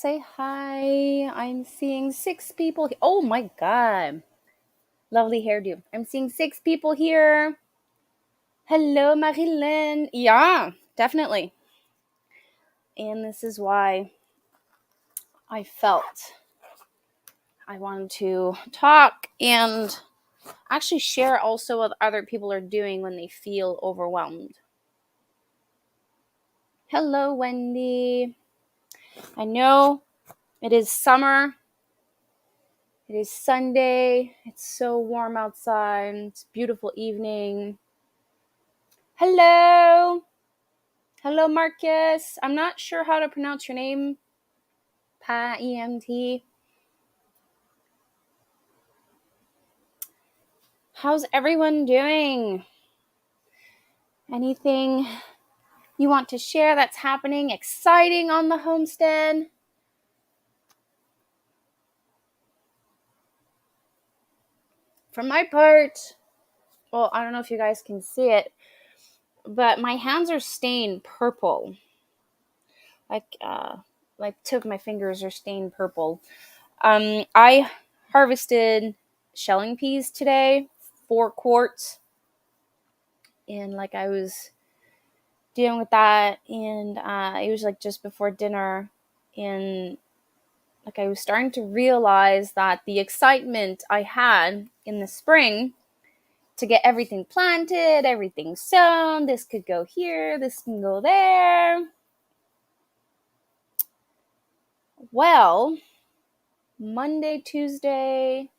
say hi. I'm seeing 6 people. Oh my god. Lovely hairdo. I'm seeing 6 people here. Hello, Marilyn. Yeah, definitely. And this is why I felt I wanted to talk and actually share also what other people are doing when they feel overwhelmed. Hello, Wendy. I know it is summer. It is Sunday. It's so warm outside. It's a beautiful evening. Hello. Hello, Marcus. I'm not sure how to pronounce your name. EMT. How's everyone doing? Anything you want to share that's happening exciting on the homestead? For my part, well, I don't know if you guys can see it, but my hands are stained purple. Like tip of my fingers are stained purple. I harvested shelling peas today, 4 quarts, and like I was dealing with that, and it was like just before dinner, and like I was starting to realize that the excitement I had in the spring to get everything planted, everything sown, this could go here, this can go there. Well, Monday, Tuesday,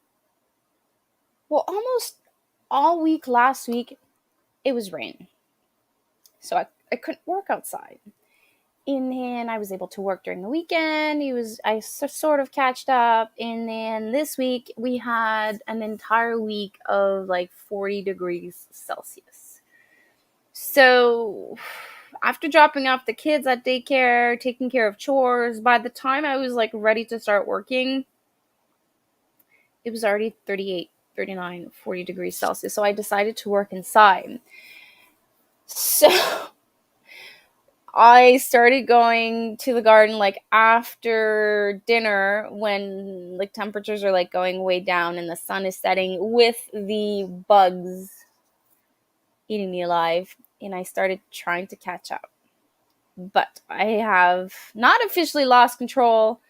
well, almost all week last week, it was rain. So I couldn't work outside. And then I was able to work during the weekend. I sort of catched up. And then this week we had an entire week of like 40 degrees Celsius. So after dropping off the kids at daycare, taking care of chores, by the time I was like ready to start working, it was already 38, 39, 40 degrees Celsius. So I decided to work inside. So I started going to the garden like after dinner when like temperatures are like going way down and the sun is setting with the bugs eating me alive, and I started trying to catch up. But I have not officially lost control,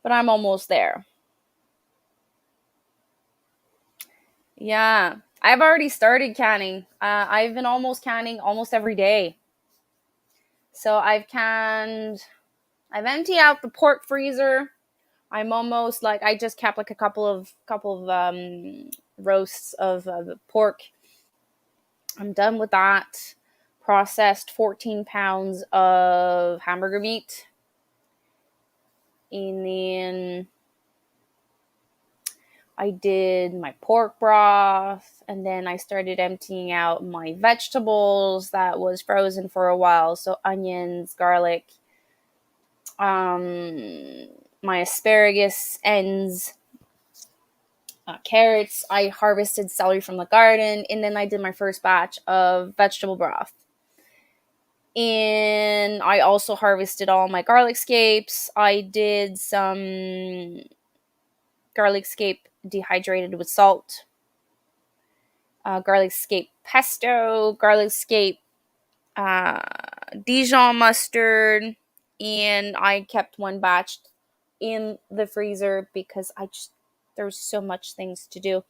but I'm almost there. Yeah, I've already started canning. I've been almost canning almost every day. So I've emptied out the pork freezer. I'm almost like I just kept like a couple of roasts of pork. I'm done with that. Processed 14 pounds of hamburger meat. And then I did my pork broth, and then I started emptying out my vegetables that was frozen for a while. So onions, garlic, my asparagus ends, carrots. I harvested celery from the garden, and then I did my first batch of vegetable broth. And I also harvested all my garlic scapes. I did some garlic scape dehydrated with salt, garlic scape pesto, garlic scape Dijon mustard, and I kept one batch in the freezer because there was so much things to do.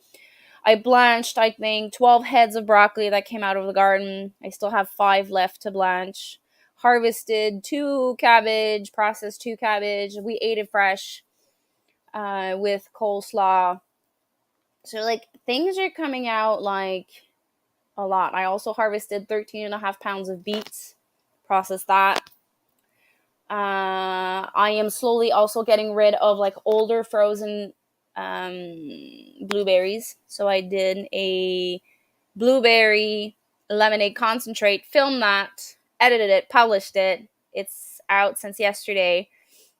I blanched, I think, 12 heads of broccoli that came out of the garden. I still have 5 left to blanch. Harvested 2 cabbage, processed 2 cabbage. We ate it fresh with coleslaw. So, like, things are coming out, like, a lot. I also harvested 13 and a half pounds of beets. Processed that. I am slowly also getting rid of, like, older frozen blueberries. So I did a blueberry lemonade concentrate, filmed that, edited it, published it. It's out since yesterday.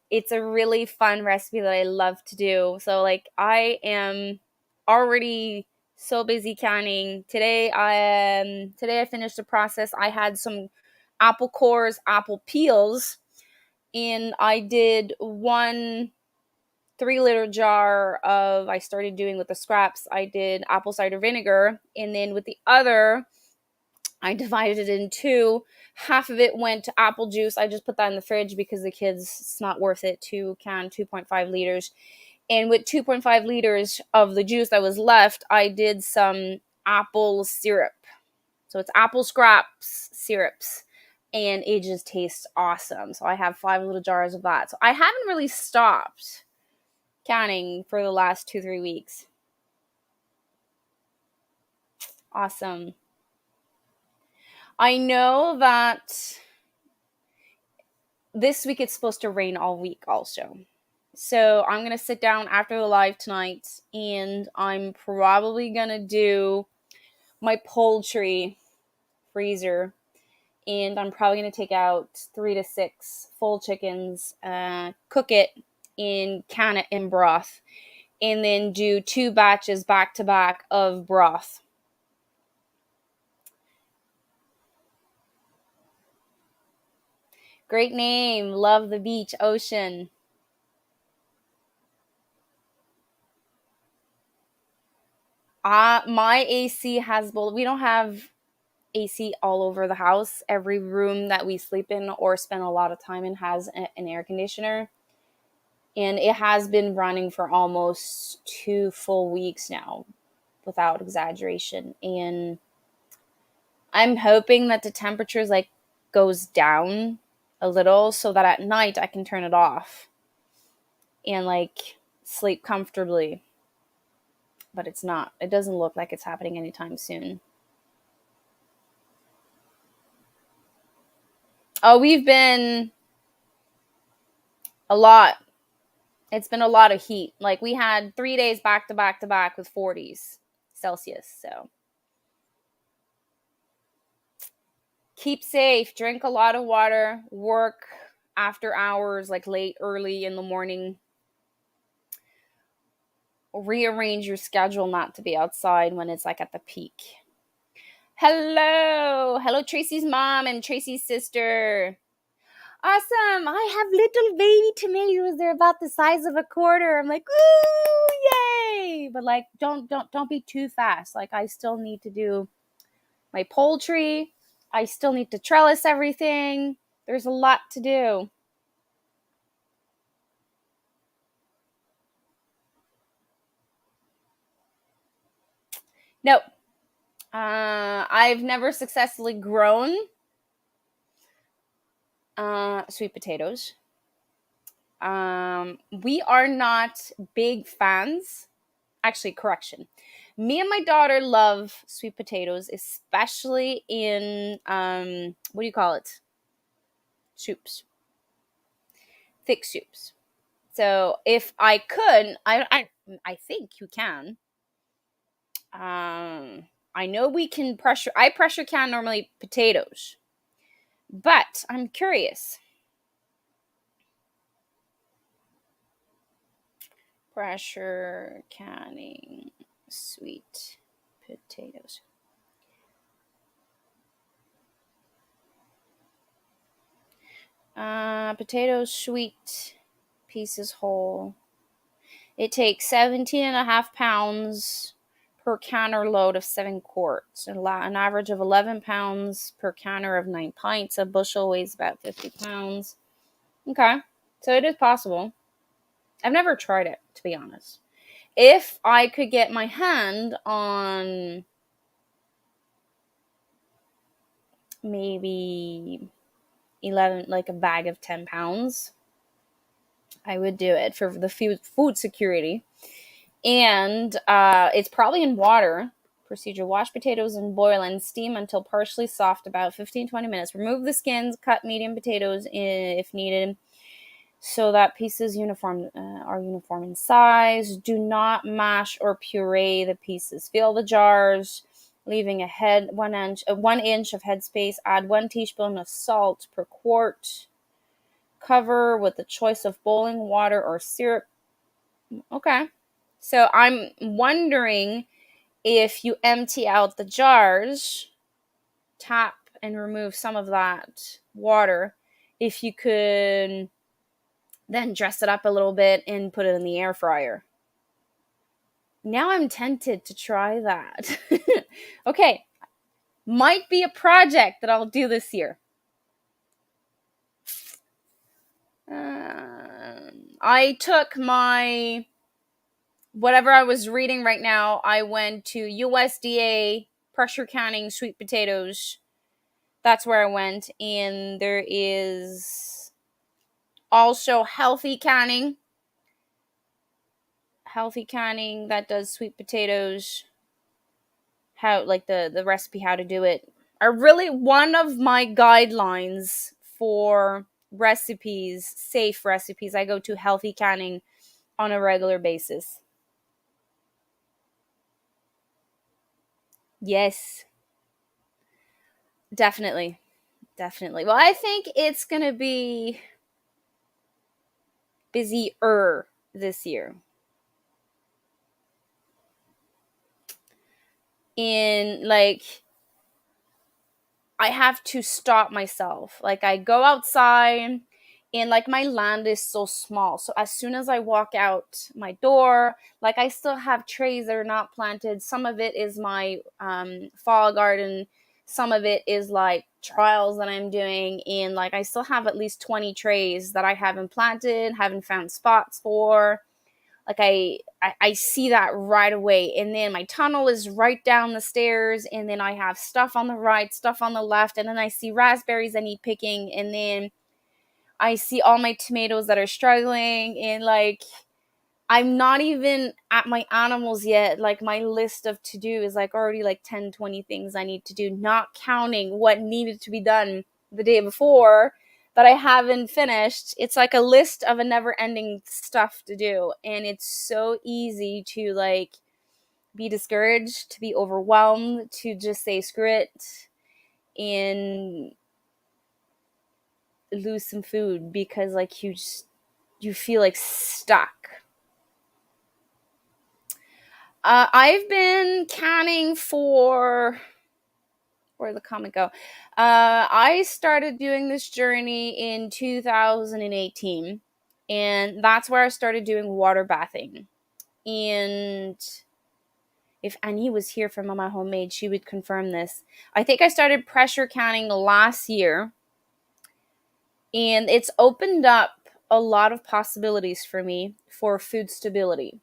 It's a really fun recipe that I love to do. So like I am already so busy canning. Today I finished the process. I had some apple cores, apple peels, And I did 1 3-liter jar of, I started doing with the scraps, I did apple cider vinegar. And then with the other, I divided it in two. Half of it went to apple juice. I just put that in the fridge because the kids, it's not worth it to can 2.5 liters. And with 2.5 liters of the juice that was left, I did some apple syrup. So it's apple scraps syrups. And it just tastes awesome. So I have 5 little jars of that. So I haven't really stopped canning for the last 2-3 weeks. Awesome. I know that this week it's supposed to rain all week also. So I'm going to sit down after the live tonight and I'm probably going to do my poultry freezer. And I'm probably going to take out 3 to 6 full chickens, cook it, and can it in broth. And then do 2 batches back to back of broth. Great name. Love the beach, ocean. My AC has both. We don't have AC all over the house. Every room that we sleep in or spend a lot of time in has an air conditioner. And it has been running for almost 2 full weeks now, without exaggeration. And I'm hoping that the temperatures goes down a little so that at night I can turn it off and sleep comfortably. But it's not. It doesn't look like it's happening anytime soon. Oh, we've been a lot. It's been a lot of heat. We had 3 days back to back to back with 40s Celsius. So keep safe, drink a lot of water, work after hours, late, early in the morning. Rearrange your schedule not to be outside when it's at the peak. Hello, Tracy's mom and Tracy's sister. Awesome. I have little baby tomatoes. They're about the size of a quarter. I'm like, ooh, yay. But don't be too fast. I still need to do my poultry. I still need to trellis everything. There's a lot to do. Nope. I've never successfully grown sweet potatoes. We are not big fans. Actually, correction. Me and my daughter love sweet potatoes, especially in what do you call it? Soups. Thick soups. So if I could, I think you can. I know we can pressure. I pressure can normally potatoes, but I'm curious. Pressure canning sweet potatoes. Potatoes sweet, pieces whole. It takes 17.5 pounds per canner load of 7 quarts. An average of 11 pounds per canner of 9 pints. A bushel weighs about 50 pounds. Okay, so it is possible. I've never tried it, to be honest. If I could get my hand on maybe 11, a bag of 10 pounds, I would do it for the food security. And it's probably in water. Procedure: wash potatoes and boil and steam until partially soft, about 15-20 minutes. Remove the skins, cut medium potatoes if needed, so that pieces are uniform in size. Do not mash or puree the pieces. Fill the jars, leaving 1 inch of head space. Add 1 teaspoon of salt per quart. Cover with the choice of boiling water or syrup. Okay. So I'm wondering if you empty out the jars, tap and remove some of that water, if you could then dress it up a little bit and put it in the air fryer. Now I'm tempted to try that. Okay, might be a project that I'll do this year. I took my whatever I was reading right now. I went to USDA pressure canning sweet potatoes. That's where I went, and there is also healthy canning that does sweet potatoes, how like the recipe, how to do it, are really one of my guidelines for recipes, safe recipes. I go to healthy canning on a regular basis. Yes, definitely. Definitely. Well, I think it's going to be busier this year. In like I have to stop myself. Like I go outside and like my land is so small. So as soon as I walk out my door, like I still have trays that are not planted. Some of it is my fall garden. Some of it is like trials that I'm doing. And like I still have at least 20 trays that I haven't planted, haven't found spots for. Like I see that right away, and then my tunnel is right down the stairs, and then I have stuff on the right, stuff on the left, and then I see raspberries I need picking, and then I see all my tomatoes that are struggling, and like I'm not even at my animals yet. Like my list of to do is like already like 10, 20 things I need to do, not counting what needed to be done the day before that I haven't finished. It's like a list of a never ending stuff to do. And it's so easy to like be discouraged, to be overwhelmed, to just say screw it and lose some food because like you feel like stuck. I've been canning for where did the comment go? I started doing this journey in 2018, and that's where I started doing water bathing. And if Annie was here from Mama Homemade, she would confirm this. I think I started pressure canning last year, and it's opened up a lot of possibilities for me for food stability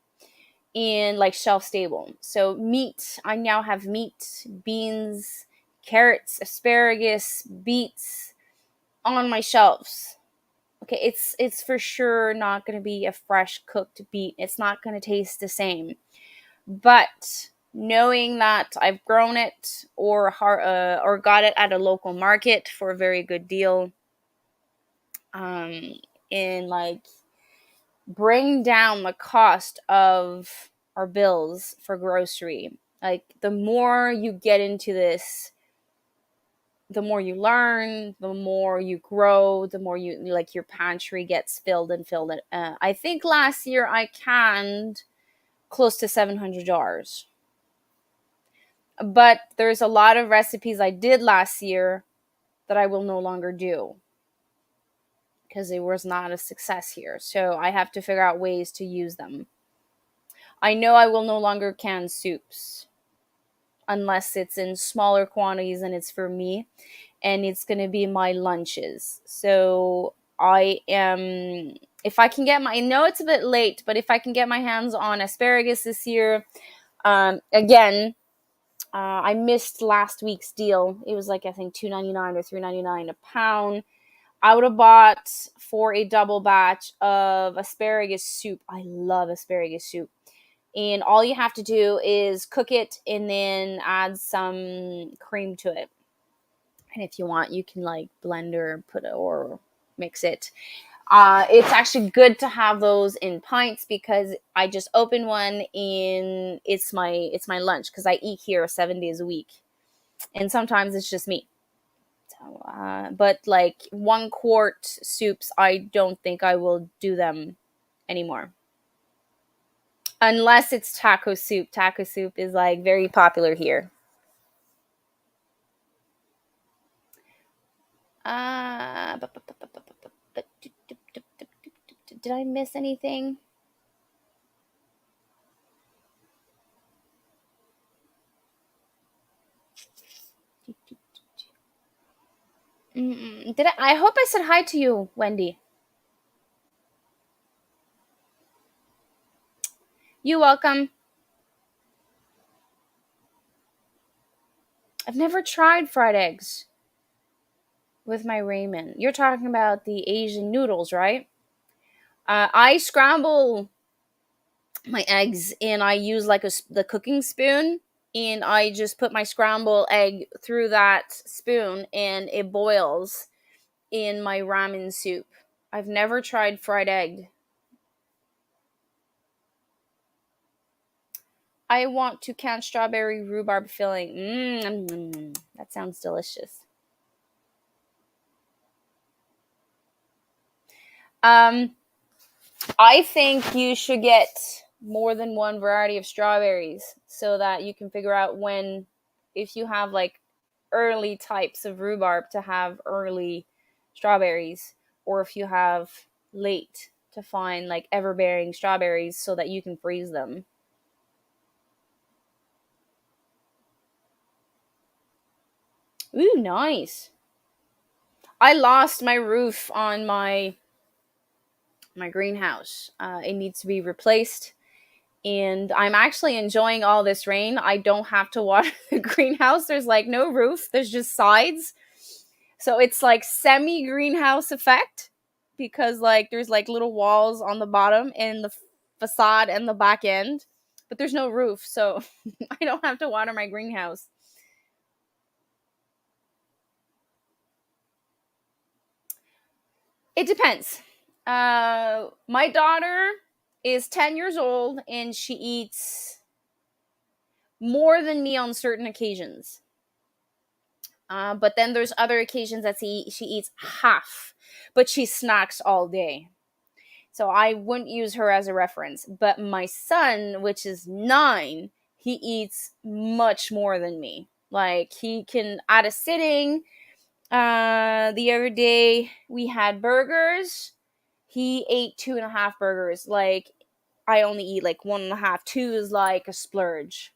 and like shelf stable. So meat, I now have meat, beans, carrots, asparagus, beets on my shelves. Okay, it's for sure not going to be a fresh cooked beet. It's not going to taste the same. But knowing that I've grown it or got it at a local market for a very good deal, um, and like bring down the cost of our bills for grocery. Like the more you get into this, the more you learn, the more you grow, the more you like your pantry gets filled and filled. I think last year I canned close to 700 jars. But there's a lot of recipes I did last year that I will no longer do because it was not a success here. So I have to figure out ways to use them. I know I will no longer can soups unless it's in smaller quantities and it's for me, and it's going to be my lunches. So I am, if I can get my, I know it's a bit late, but if I can get my hands on asparagus this year, again, I missed last week's deal. It was like I think $2.99 or $3.99 a pound. I would have bought for a double batch of asparagus soup. I love asparagus soup. And all you have to do is cook it and then add some cream to it. And if you want, you can like blend or put it or mix it. It's actually good to have those in pints because I just opened one and it's my lunch because I eat here 7 days a week, and sometimes it's just me. So, but like 1 quart soups, I don't think I will do them anymore unless it's taco soup. Taco soup is like very popular here. Did I miss anything? Did I hope I said hi to you, Wendy. You welcome. I've never tried fried eggs with my ramen. You're talking about the Asian noodles, right? I scramble my eggs and I use like the cooking spoon, and I just put my scrambled egg through that spoon and it boils in my ramen soup. I've never tried fried egg. I want to can strawberry rhubarb filling. That sounds delicious. Um, I think you should get more than one variety of strawberries so that you can figure out when, if you have like early types of rhubarb, to have early strawberries, or if you have late to find like ever bearing strawberries so that you can freeze them. Ooh, nice. I lost my roof on my greenhouse. It needs to be replaced, and I'm actually enjoying all this rain. I don't have to water the greenhouse. There's like no roof. There's just sides. So it's like semi greenhouse effect, because like there's like little walls on the bottom and the facade and the back end, but there's no roof. So I don't have to water my greenhouse. It depends. My daughter is 10 years old and she eats more than me on certain occasions. But then there's other occasions that she eats half, but she snacks all day. So I wouldn't use her as a reference. But my son, which is 9, he eats much more than me. Like he can, at a sitting, the other day we had burgers. He ate 2.5 burgers. Like I only eat like 1.5. 2 is like a splurge.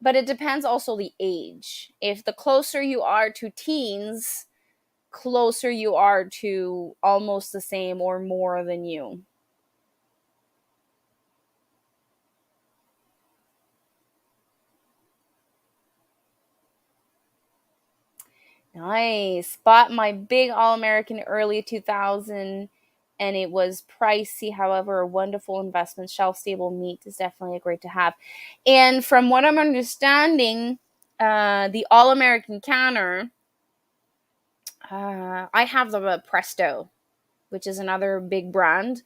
But it depends also the age. If the closer you are to teens, closer you are to almost the same or more than you. Nice. Bought my big All American early 2000, and it was pricey. However, a wonderful investment. Shelf stable meat is definitely great to have. And from what I'm understanding, the All American canner, I have the Presto, which is another big brand.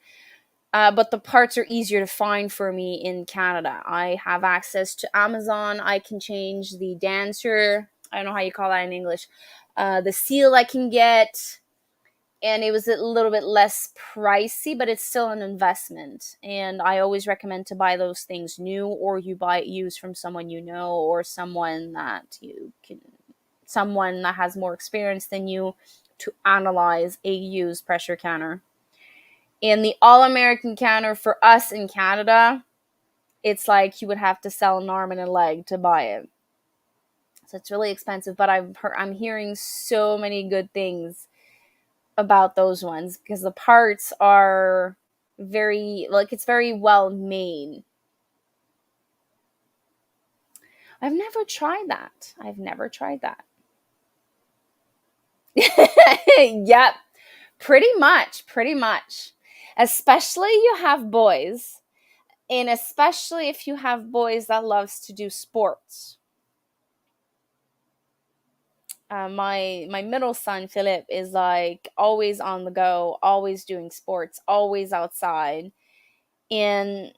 But the parts are easier to find for me in Canada. I have access to Amazon. I can change the dancer. I don't know how you call that in English. The seal I can get, and it was a little bit less pricey, but it's still an investment. And I always recommend to buy those things new, or you buy it used from someone you know, or someone that has more experience than you to analyze a used pressure canner. And the All American canner for us in Canada, it's like you would have to sell an arm and a leg to buy it. So it's really expensive, but I'm hearing so many good things about those ones because the parts are very, like, it's very well made. I've never tried that. I've never tried that. Yep. Pretty much, pretty much. Especially you have boys, and especially if you have boys that loves to do sports. My middle son Philip is like always on the go, always doing sports, always outside. And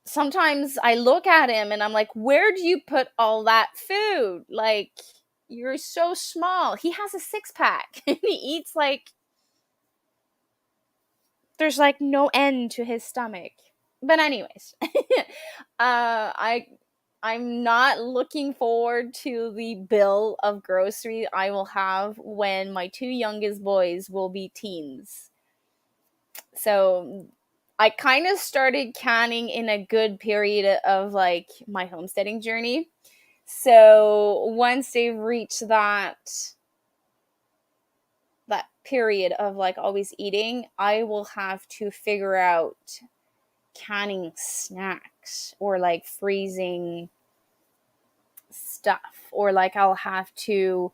sometimes I look at him and I'm like, "Where do you put all that food? Like you're so small." He has a six pack and he eats like there's like no end to his stomach. But anyways, I I'm not looking forward to the bill of groceries I will have when my two youngest boys will be teens. So I kind of started canning in a good period of like my homesteading journey. So once they've reached that period of like always eating, I will have to figure out canning snacks or like freezing stuff, or like I'll have to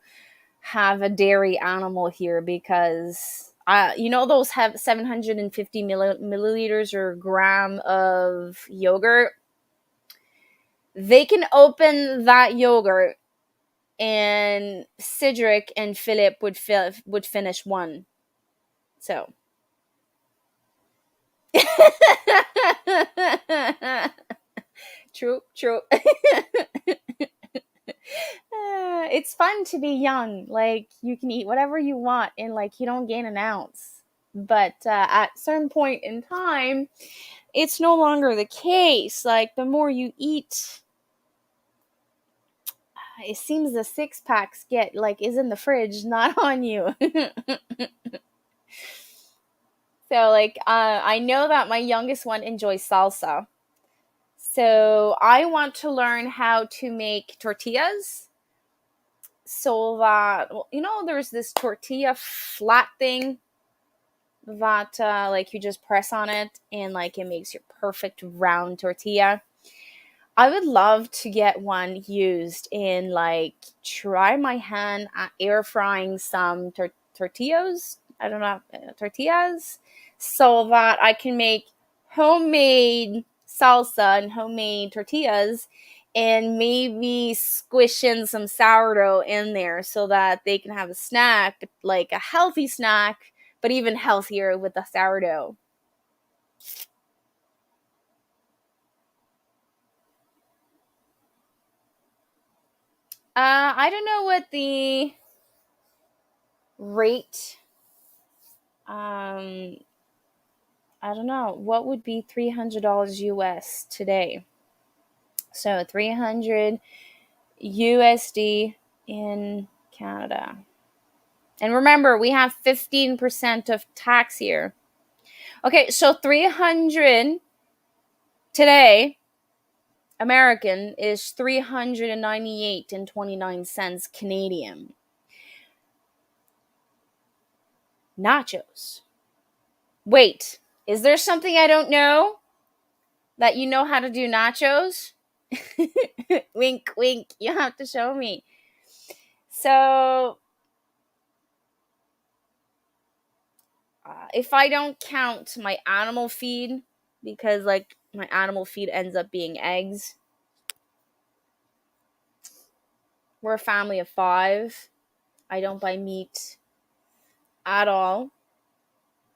have a dairy animal here because those have 750 milliliters or gram of yogurt. They can open that yogurt and Cedric and Philip would finish one. So true, true. It's fun to be young. Like you can eat whatever you want and like you don't gain an ounce. But at certain point in time, it's no longer the case. Like the more you eat, it seems the six packs get like is in the fridge, not on you. So like I know that my youngest one enjoys salsa. So I want to learn how to make tortillas so that, well, there's this tortilla flat thing that like you just press on it and like it makes your perfect round tortilla. I would love to get one used and like try my hand at air frying some tortillas. I don't know, tortillas, so that I can make homemade salsa and homemade tortillas and maybe squish in some sourdough in there so that they can have a snack, like a healthy snack, but even healthier with the sourdough. I don't know what the rate. Um, I don't know what would be $300 US today. So 300 USD in Canada. And remember, we have 15% of tax here. Okay, so 300 today American is 398 and 29 cents Canadian. Nachos. Wait, is there something I don't know? That you know how to do nachos? Wink, wink. You have to show me. So, if I don't count my animal feed, because like my animal feed ends up being eggs, we're a family of 5. I don't buy meat at all.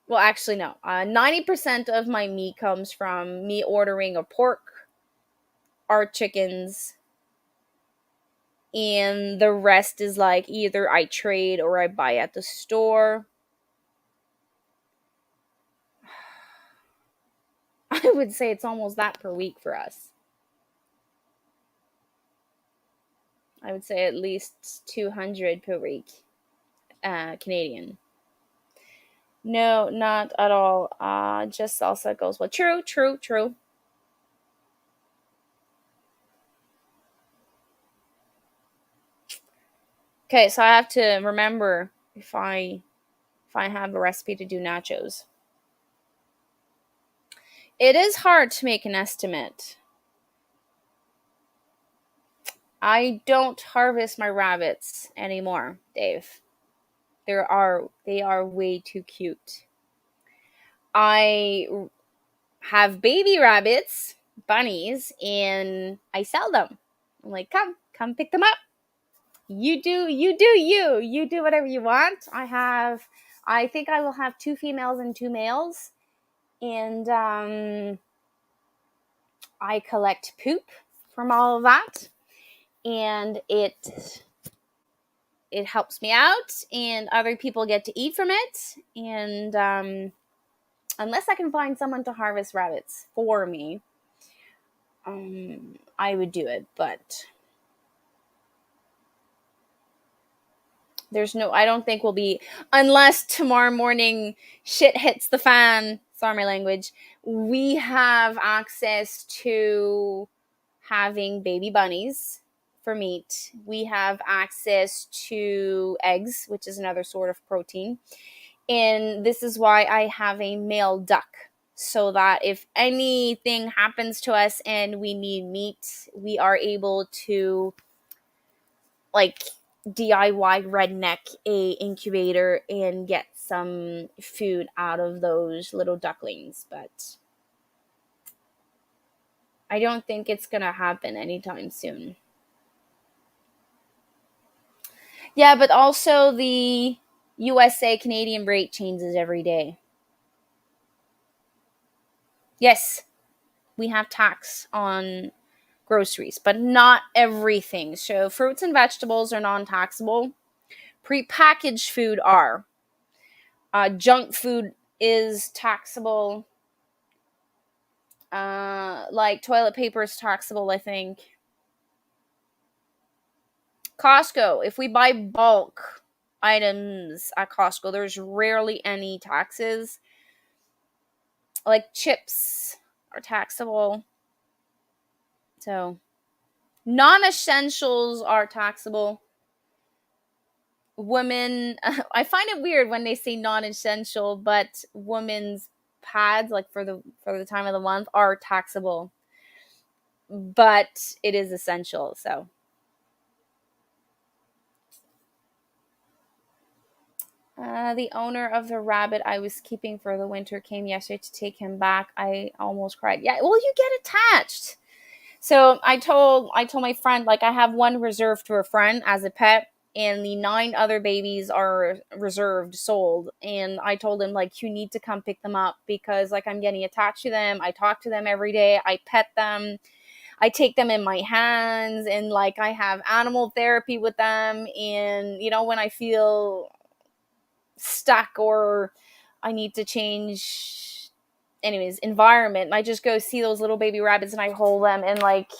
Well, actually, no. 90% of my meat comes from me ordering a pork, our chickens, and the rest is like either I trade or I buy at the store. I would say it's almost that per week for us. I would say at least 200 per week, Canadian. No, not at all. Just salsa goes well. True, true, true. Okay, so I have to remember if I have a recipe to do nachos. It is hard to make an estimate. I don't harvest my rabbits anymore, Dave. They are way too cute. I have baby rabbits, bunnies, and I sell them. I'm like, come pick them up. You do whatever you want. I think I will have 2 females and 2 males, and I collect poop from all of that, and it helps me out, and other people get to eat from it, and unless I can find someone to harvest rabbits for me, I would do it, but I don't think we'll be, unless tomorrow morning shit hits the fan sorry my language, we have access to having baby bunnies for meat. We have access to eggs, which is another sort of protein. And this is why I have a male duck. So that if anything happens to us and we need meat, we are able to like DIY redneck a incubator and get some food out of those little ducklings. But I don't think it's gonna happen anytime soon. Yeah, but also the USA Canadian rate changes every day. Yes, we have tax on groceries, but not everything. So fruits and vegetables are non-taxable. Prepackaged food are. Junk food is taxable. Like toilet paper is taxable, I think. Costco, if we buy bulk items at Costco, there's rarely any taxes. Like chips are taxable. So non-essentials are taxable. Women, I find it weird when they say non-essential, but women's pads, like for the time of the month, are taxable. But it is essential. So the owner of the rabbit I was keeping for the winter came yesterday to take him back. I almost cried. Yeah, well, you get attached. So I told my friend, like, I have one reserved for a friend as a pet, and the 9 other babies are reserved, sold. And I told him, like, you need to come pick them up because, like, I'm getting attached to them. I talk to them every day. I pet them. I take them in my hands, and like I have animal therapy with them. And when I feel stuck or I need to change, anyways, environment, I just go see those little baby rabbits and I hold them and like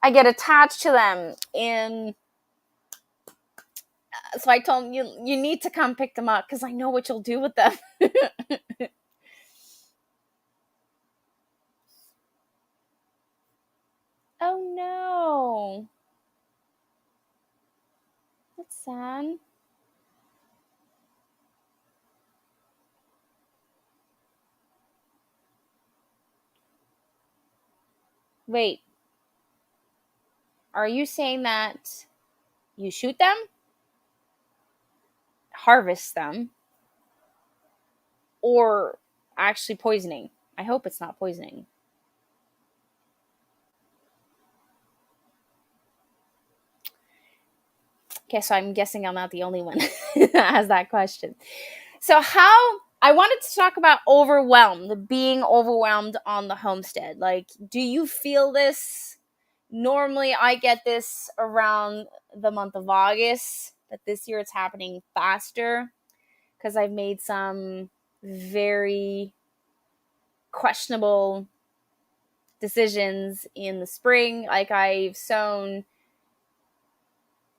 I get attached to them. And so I told him, you need to come pick them up because I know what you'll do with them. Oh no, that's sad. Wait, are you saying that you shoot them, harvest them, or actually poisoning? I hope it's not poisoning. Okay, so I'm guessing I'm not the only one that has that question. So, how I wanted to talk about overwhelmed, being overwhelmed on the homestead. Like, do you feel this? Normally, I get this around the month of August, but this year it's happening faster because I've made some very questionable decisions in the spring. Like, I've sown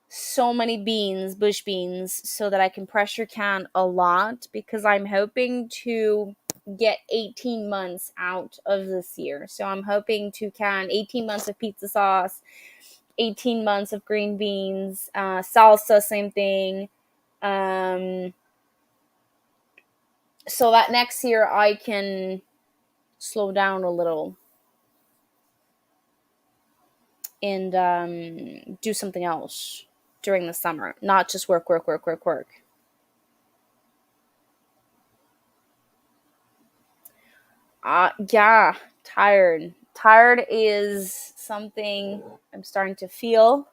so many beans, bush beans, so that I can pressure can a lot because I'm hoping to get 18 months out of this year. So I'm hoping to can 18 months of pizza sauce, 18 months of green beans, salsa, same thing. Um, so that next year I can slow down a little and do something else during the summer, not just work, work, work, work, work. Yeah, tired. Tired is something I'm starting to feel.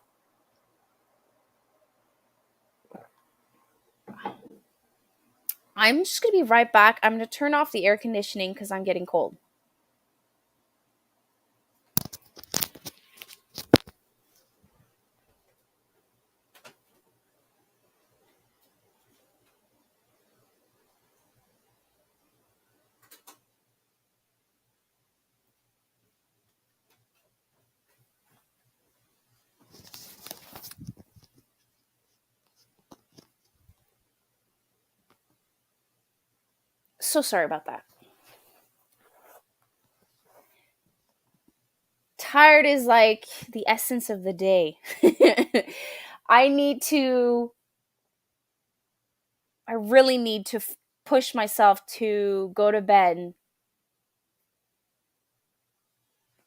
I'm just gonna be right back. I'm gonna turn off the air conditioning because I'm getting cold. So sorry about that. tired is like the essence of the day. I need to, I really need to push myself to go to bed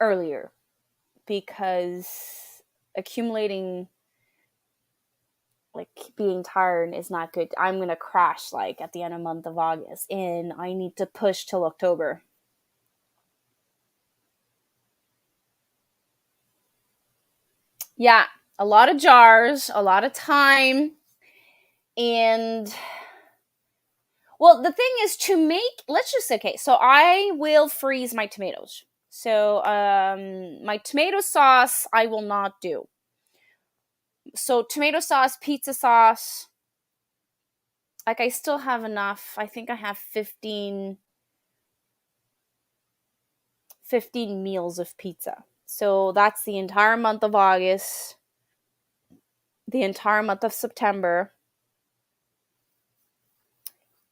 earlier because accumulating, like being tired is not good. I'm going to crash like at the end of the month of August and I need to push till October. Yeah, a lot of jars, a lot of time. And well, the thing is to make, let's just, okay, so I will freeze my tomatoes. So my tomato sauce I will not do. So tomato sauce, pizza sauce, like I still have enough. I think I have 15 meals of pizza. So that's the entire month of August, the entire month of September,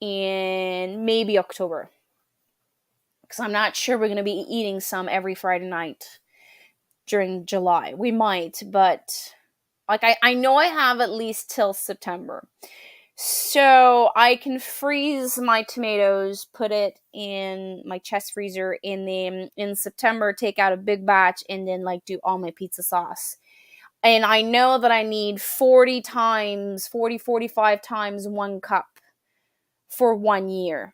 and maybe October. Because I'm not sure we're going to be eating some every Friday night during July. We might, but like I know I have at least till September. So I can freeze my tomatoes, put it in my chest freezer, and then in September take out a big batch and then like do all my pizza sauce. And I know that I need 45 times 1 cup for 1 year.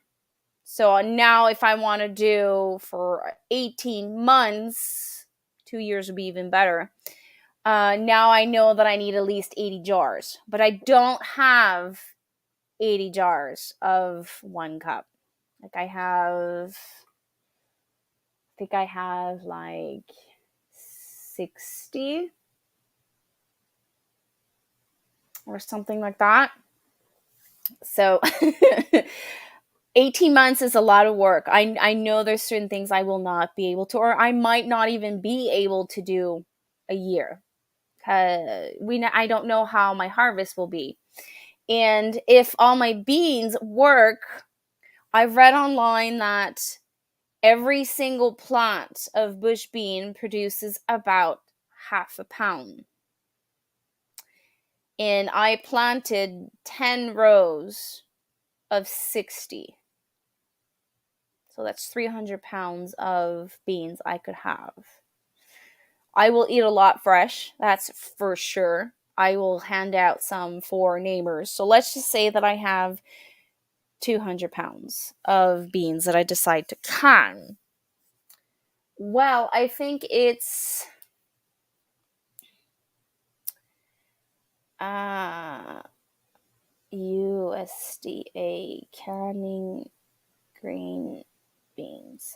So now if I want to do for 18 months, 2 years would be even better. Now I know that I need at least 80 jars, but I don't have 80 jars of 1 cup. Like I think I have like 60 or something like that. So 18 months is a lot of work. I know there's certain things I will not be able to, or I might not even be able to do a year. I don't know how my harvest will be. And if all my beans work, I've read online that every single plant of bush bean produces about half a pound. And I planted 10 rows of 60. So that's 300 pounds of beans I could have. I will eat a lot fresh, that's for sure. I will hand out some for neighbors. So let's just say that I have 200 pounds of beans that I decide to can. Well, I think it's USDA canning green beans.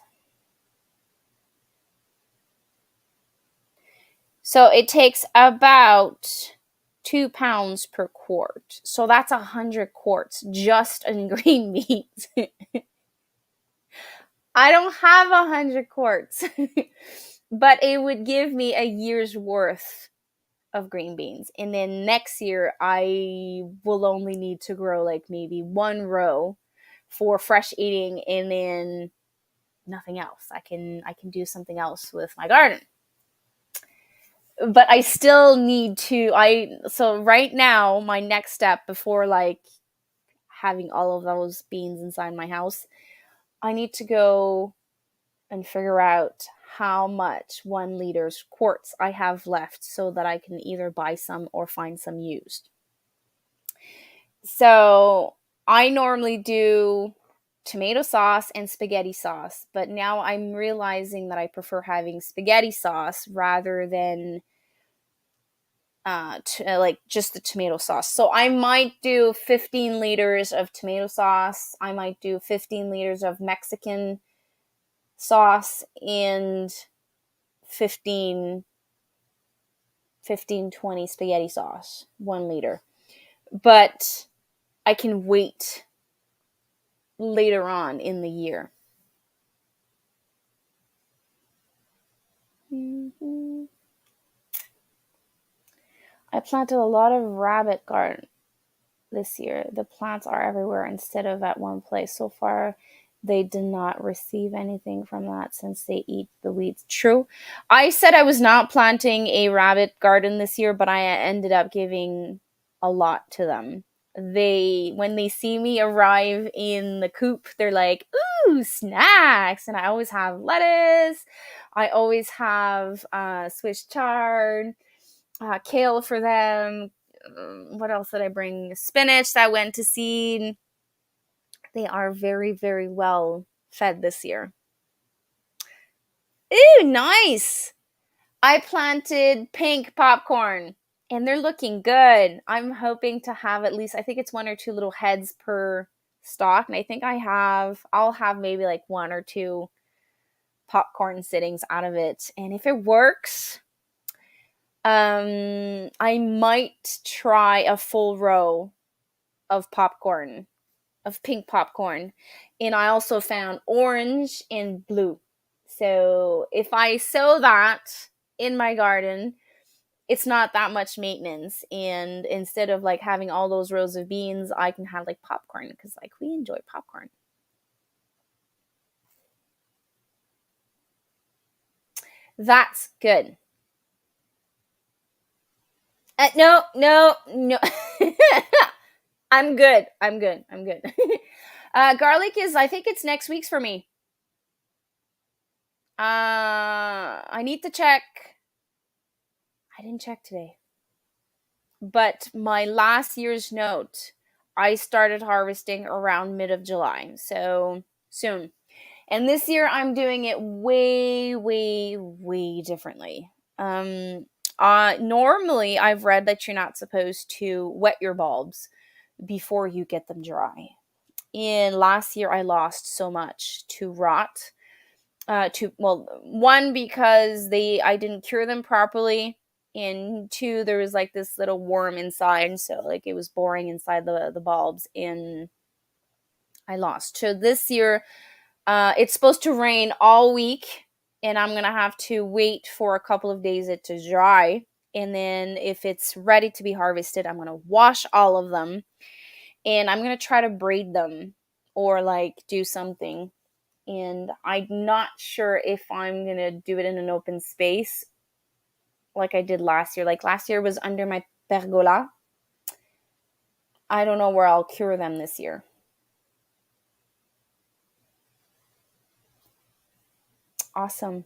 So it takes about 2 pounds per quart. So that's 100 quarts just in green beans. I don't have 100 quarts, but it would give me a year's worth of green beans. And then next year, I will only need to grow like maybe 1 row for fresh eating, and then nothing else. I can do something else with my garden. But I still need to so right now my next step before like having all of those beans inside my house, I need to go and figure out how much 1 liter's quarts I have left so that I can either buy some or find some used. So I normally do tomato sauce and spaghetti sauce, but now I'm realizing that I prefer having spaghetti sauce rather than like just the tomato sauce. So I might do 15 liters of tomato sauce. I might do 15 liters of Mexican sauce and 15 20 spaghetti sauce, 1 liter. But I can wait later on in the year. Mm-hmm. I planted a lot of rabbit garden this year. The plants are everywhere instead of at one place. So far, They did not receive anything from that since they eat the weeds. True. I said I was not planting a rabbit garden this year, but I ended up giving a lot to them. When they see me arrive in the coop, they're like, "Ooh, snacks!" And I always have lettuce. I always have Swiss chard, kale for them. What else did I bring? Spinach that went to seed. They are very, very well fed this year. Ooh, nice. I planted pink popcorn and they're looking good. I'm hoping to have at least, I think it's one or two little heads per stalk. And I think I'll have maybe like one or two popcorn sittings out of it. And if it works, I might try a full row of popcorn, of pink popcorn. And I also found orange and blue. So if I sow that in my garden, it's not that much maintenance. And instead of like having all those rows of beans, I can have like popcorn because like we enjoy popcorn. That's good. No, no, no. I'm good. I'm good. I'm good. Garlic is, I think it's next week's for me. I need to check. I didn't check today. But my last year's note, I started harvesting around mid of July. So soon. And this year I'm doing it way, way, way differently. Normally I've read that you're not supposed to wet your bulbs before you get them dry. And last year I lost so much to rot. To well, one because I didn't cure them properly, and two there was like this little worm inside, so like it was boring inside the bulbs, and I lost. So this year, it's supposed to rain all week, and I'm gonna have to wait for a couple of days it to dry, and then if it's ready to be harvested, I'm gonna wash all of them, and I'm gonna try to braid them or like do something. And I'm not sure if I'm gonna do it in an open space like I did last year. Like last year was under my pergola. I don't know where I'll cure them this year. Awesome.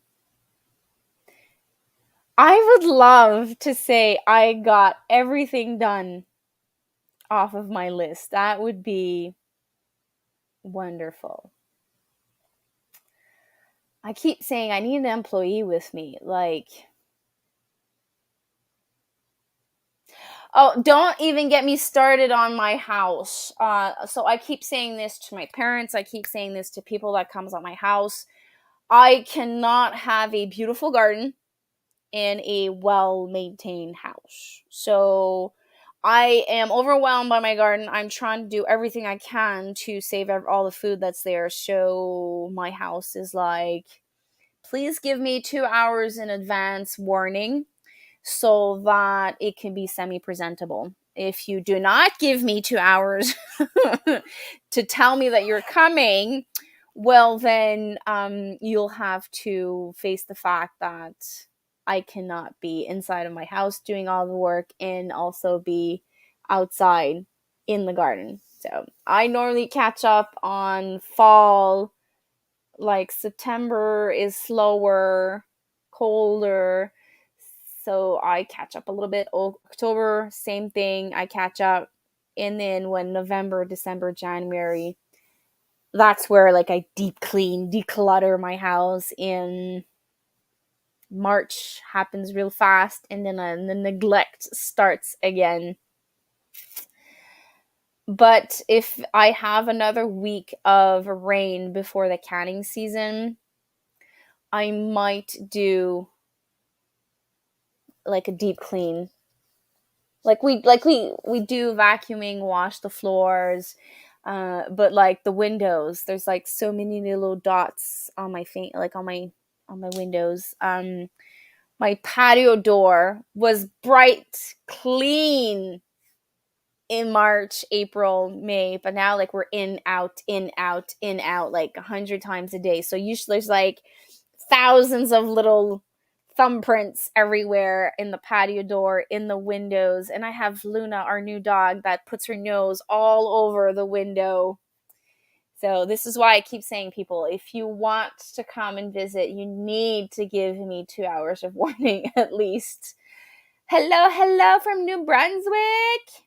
I would love to say I got everything done off of my list. That would be wonderful. I keep saying I need an employee with me. Like, oh, don't even get me started on my house. So I keep saying this to my parents. I keep saying this to people that comes at my house. I cannot have a beautiful garden in a well-maintained house. So I am overwhelmed by my garden. I'm trying to do everything I can to save all the food that's there. So my house is like, please give me 2 hours in advance warning so that it can be semi-presentable. If you do not give me 2 hours to tell me that you're coming, well, then you'll have to face the fact that I cannot be inside of my house doing all the work and also be outside in the garden. So I normally catch up on fall. Like September is slower, colder, so I catch up a little bit. October, same thing, I catch up. And then when November, December, January, that's where like I deep clean, declutter my house. In March happens real fast, and then the neglect starts again. But if I have another week of rain before the canning season, I might do like a deep clean. Like we do vacuuming, wash the floors, but like the windows, there's like so many little dots on my like on my windows. My patio door was bright clean in March, April, May, but now like we're in, out, in, out, in, out like 100 times a day. So usually there's like thousands of little thumbprints everywhere in the patio door, in the windows. And I have Luna, our new dog, that puts her nose all over the window. So this is why I keep saying, people, if you want to come and visit, you need to give me 2 hours of warning at least. Hello, hello from New Brunswick.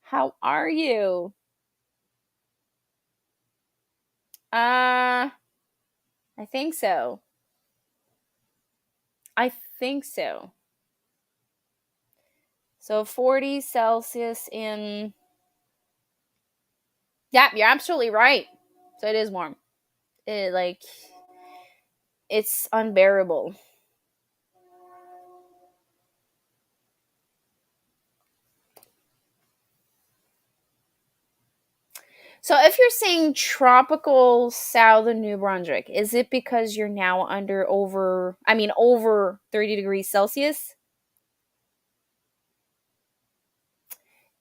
How are you? I think so. I think so. So 40 Celsius in... Yeah, you're absolutely right. So it is warm. It's unbearable. So if you're saying tropical southern New Brunswick, is it because you're now over 30 degrees Celsius?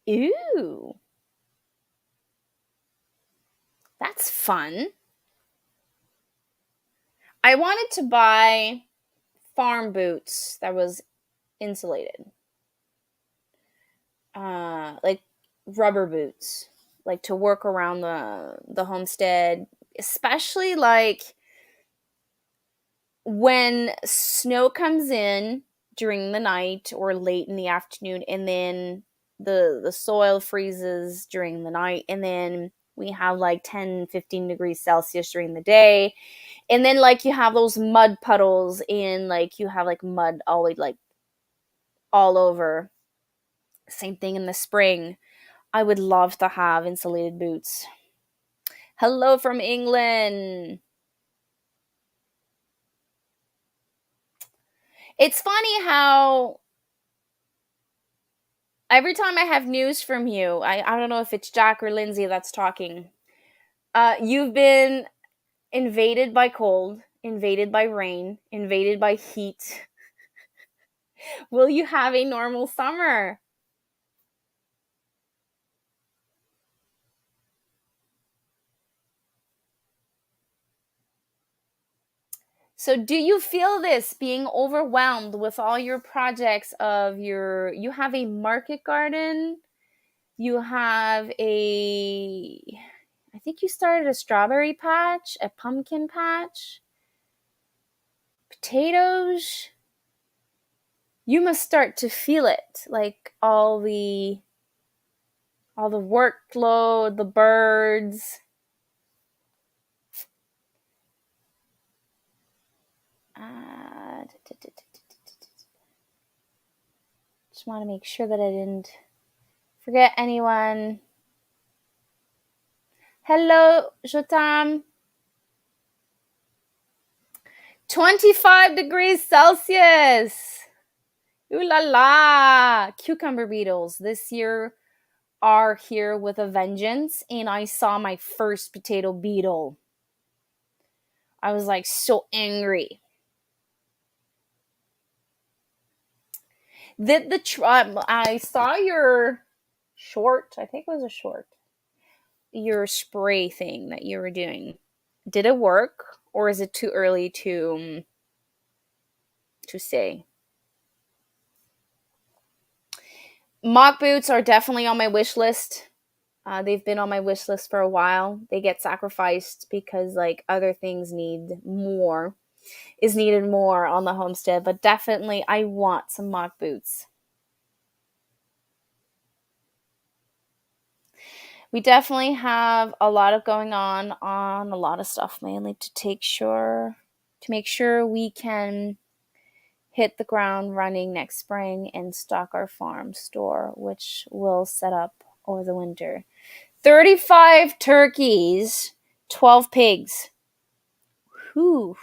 Ooh, that's fun. I wanted to buy farm boots that was insulated. Like rubber boots, like to work around the homestead, especially like when snow comes in during the night or late in the afternoon, and then the soil freezes during the night, and then we have like 10-15 degrees Celsius during the day, and then like you have those mud puddles, and like you have like mud like all over. Same thing in the spring. I would love to have insulated boots. Hello from England. It's funny how every time I have news from you, I don't know if it's Jack or Lindsay that's talking. You've been invaded by cold, invaded by rain, invaded by heat. Will you have a normal summer? So do you feel this being overwhelmed with all your projects of you have a market garden, you have a I think you started a strawberry patch, a pumpkin patch, potatoes. You must start to feel it, like all the workload, the birds. Just want to make sure that I didn't forget anyone. Hello, Jotam. 25 degrees Celsius. Ooh la la. Cucumber beetles this year are here with a vengeance, and I saw my first potato beetle. I was like so angry. I saw your short, I think it was a short, your spray thing that you were doing. Did it work, or is it too early to say? Mock boots are definitely on my wish list. They've been on my wish list for a while. They get sacrificed because like other things is needed more on the homestead, but definitely I want some mock boots. We definitely have a lot of going on a lot of stuff, mainly to make sure we can hit the ground running next spring and stock our farm store, which will set up over the winter. 35 turkeys, 12 pigs. Whew.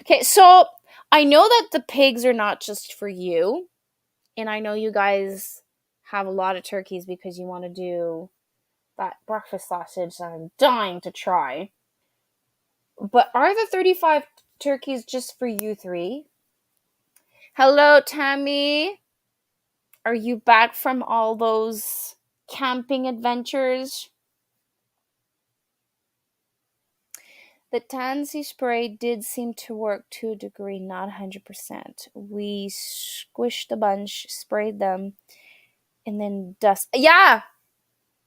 Okay, so I know that the pigs are not just for you, and I know you guys have a lot of turkeys because you want to do that breakfast sausage that I'm dying to try. But are the 35 turkeys just for you three? Hello, Tammy. Are you back from all those camping adventures? The tansy spray did seem to work to a degree, not 100%. We squished a bunch, sprayed them, and then dust. Yeah,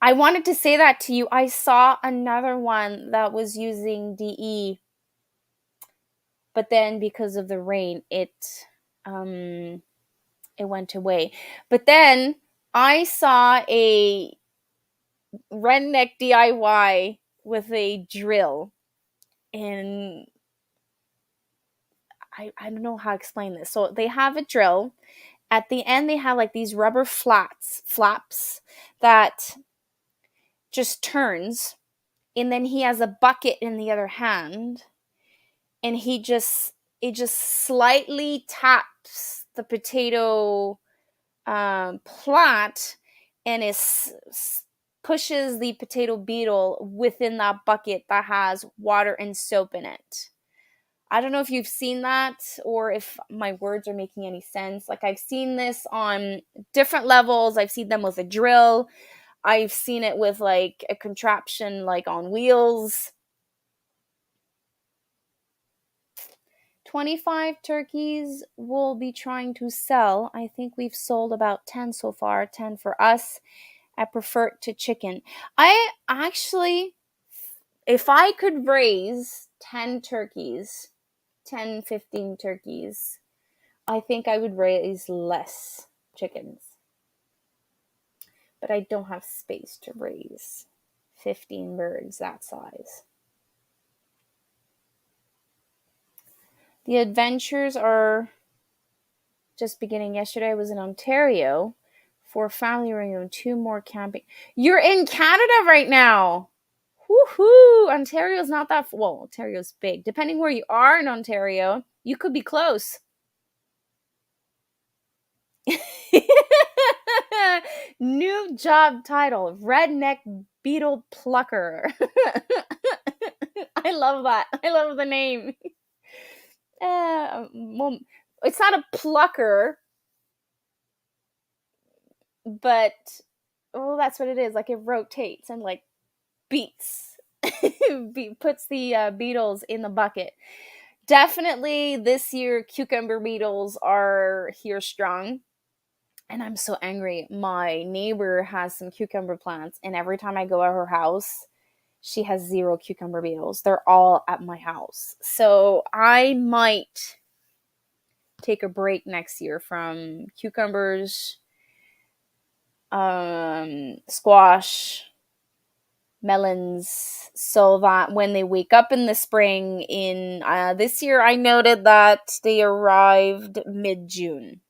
I wanted to say that to you. I saw another one that was using DE, but then because of the rain, um it went away. But then I saw a redneck DIY with a drill, and I don't know how to explain this. So they have a drill. At the end, they have like these rubber flaps that just turns, and then he has a bucket in the other hand, and it just slightly taps the potato plant, and pushes the potato beetle within that bucket that has water and soap in it. I don't know if you've seen that or if my words are making any sense. Like, I've seen this on different levels. I've seen them with a drill. I've seen it with like a contraption, like on wheels. 25 turkeys we'll be trying to sell. I think we've sold about 10 so far, 10 for us. I prefer it to chicken. I actually, if I could raise 10 turkeys, 10, 15 turkeys, I think I would raise less chickens. But I don't have space to raise 15 birds that size. The adventures are just beginning. Yesterday I was in Ontario for a family reunion, 2 more camping. You're in Canada right now. Woohoo! Ontario's not that well, Ontario's big. Depending where you are in Ontario, you could be close. New job title, redneck beetle plucker. I love that. I love the name. Well, it's not a plucker, but well, that's what it is. Like, it rotates and like beats, puts the beetles in the bucket. Definitely this year, cucumber beetles are here strong. And I'm so angry. My neighbor has some cucumber plants, and every time I go at her house, she has 0 cucumber beetles. They're all at my house. So I might take a break next year from cucumbers, squash, melons, so that when they wake up in the spring, in this year I noted that they arrived mid-June.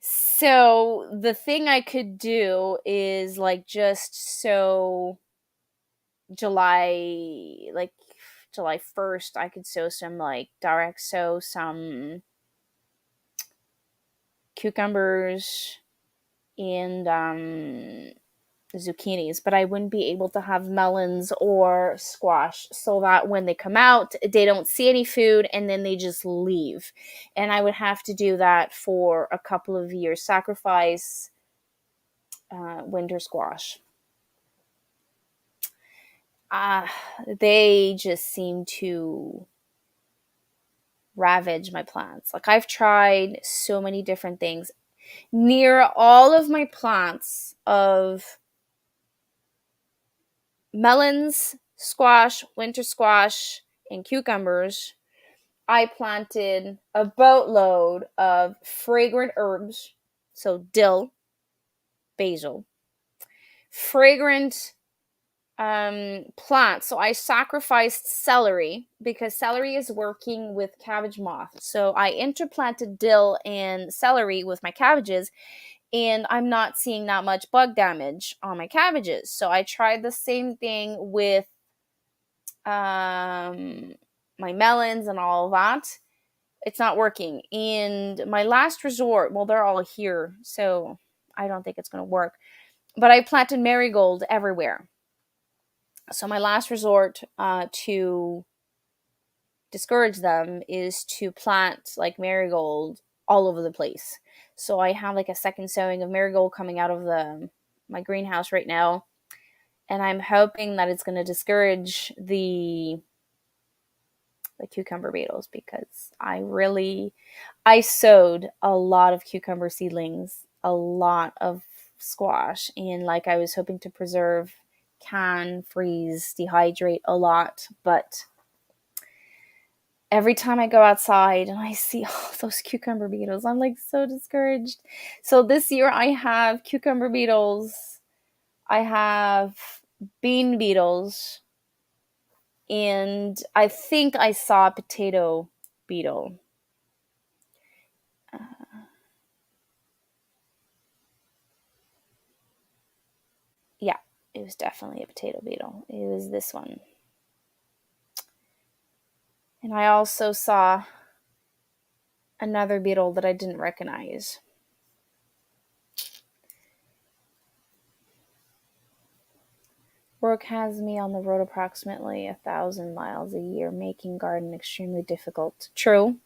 So the thing I could do is like just sow like July 1st, I could sow some like direct sow some cucumbers and zucchinis, but I wouldn't be able to have melons or squash, so that when they come out, they don't see any food and then they just leave. And I would have to do that for a couple of years, sacrifice winter squash. They just seem to ravage my plants. Like, I've tried so many different things. Near all of my plants of melons, squash, winter squash, and cucumbers, I planted a boatload of fragrant herbs. So dill, basil, fragrant plants. So I sacrificed celery because celery is working with cabbage moth. So I interplanted dill and celery with my cabbages, and I'm not seeing that much bug damage on my cabbages. So I tried the same thing with my melons and all of that. It's not working. And my last resort, well, they're all here, so I don't think it's going to work. But I planted marigold everywhere. So my last resort to discourage them is to plant like marigold all over the place. So I have like a second sowing of marigold coming out of the my greenhouse right now, and I'm hoping that it's going to discourage the cucumber beetles, because I sowed a lot of cucumber seedlings, a lot of squash, and like I was hoping to preserve, can, freeze, dehydrate a lot, but every time I go outside and I see all those cucumber beetles, I'm like so discouraged. So this year I have cucumber beetles, I have bean beetles, and I think I saw a potato beetle. Yeah, it was definitely a potato beetle. It was this one. And I also saw another beetle that I didn't recognize. Work has me on the road approximately 1,000 miles a year, making garden extremely difficult. True,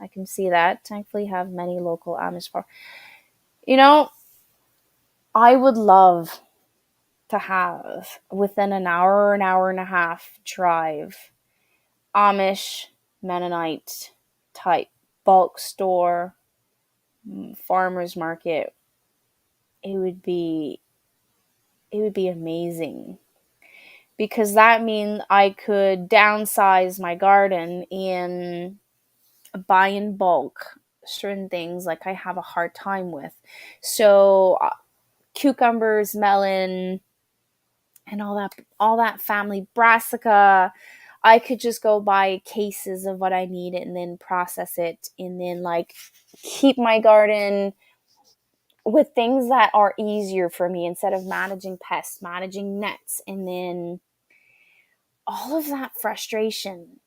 I can see that. Thankfully, have many local Amish farms. You know, I would love to have within an hour and a half drive, Amish Mennonite type bulk store, farmers market. It would be amazing, because that means I could downsize my garden and buy in bulk certain things like I have a hard time with. So cucumbers, melon, and all that family brassica, I could just go buy cases of what I need and then process it, and then like keep my garden with things that are easier for me, instead of managing pests, managing nets, and then all of that frustration.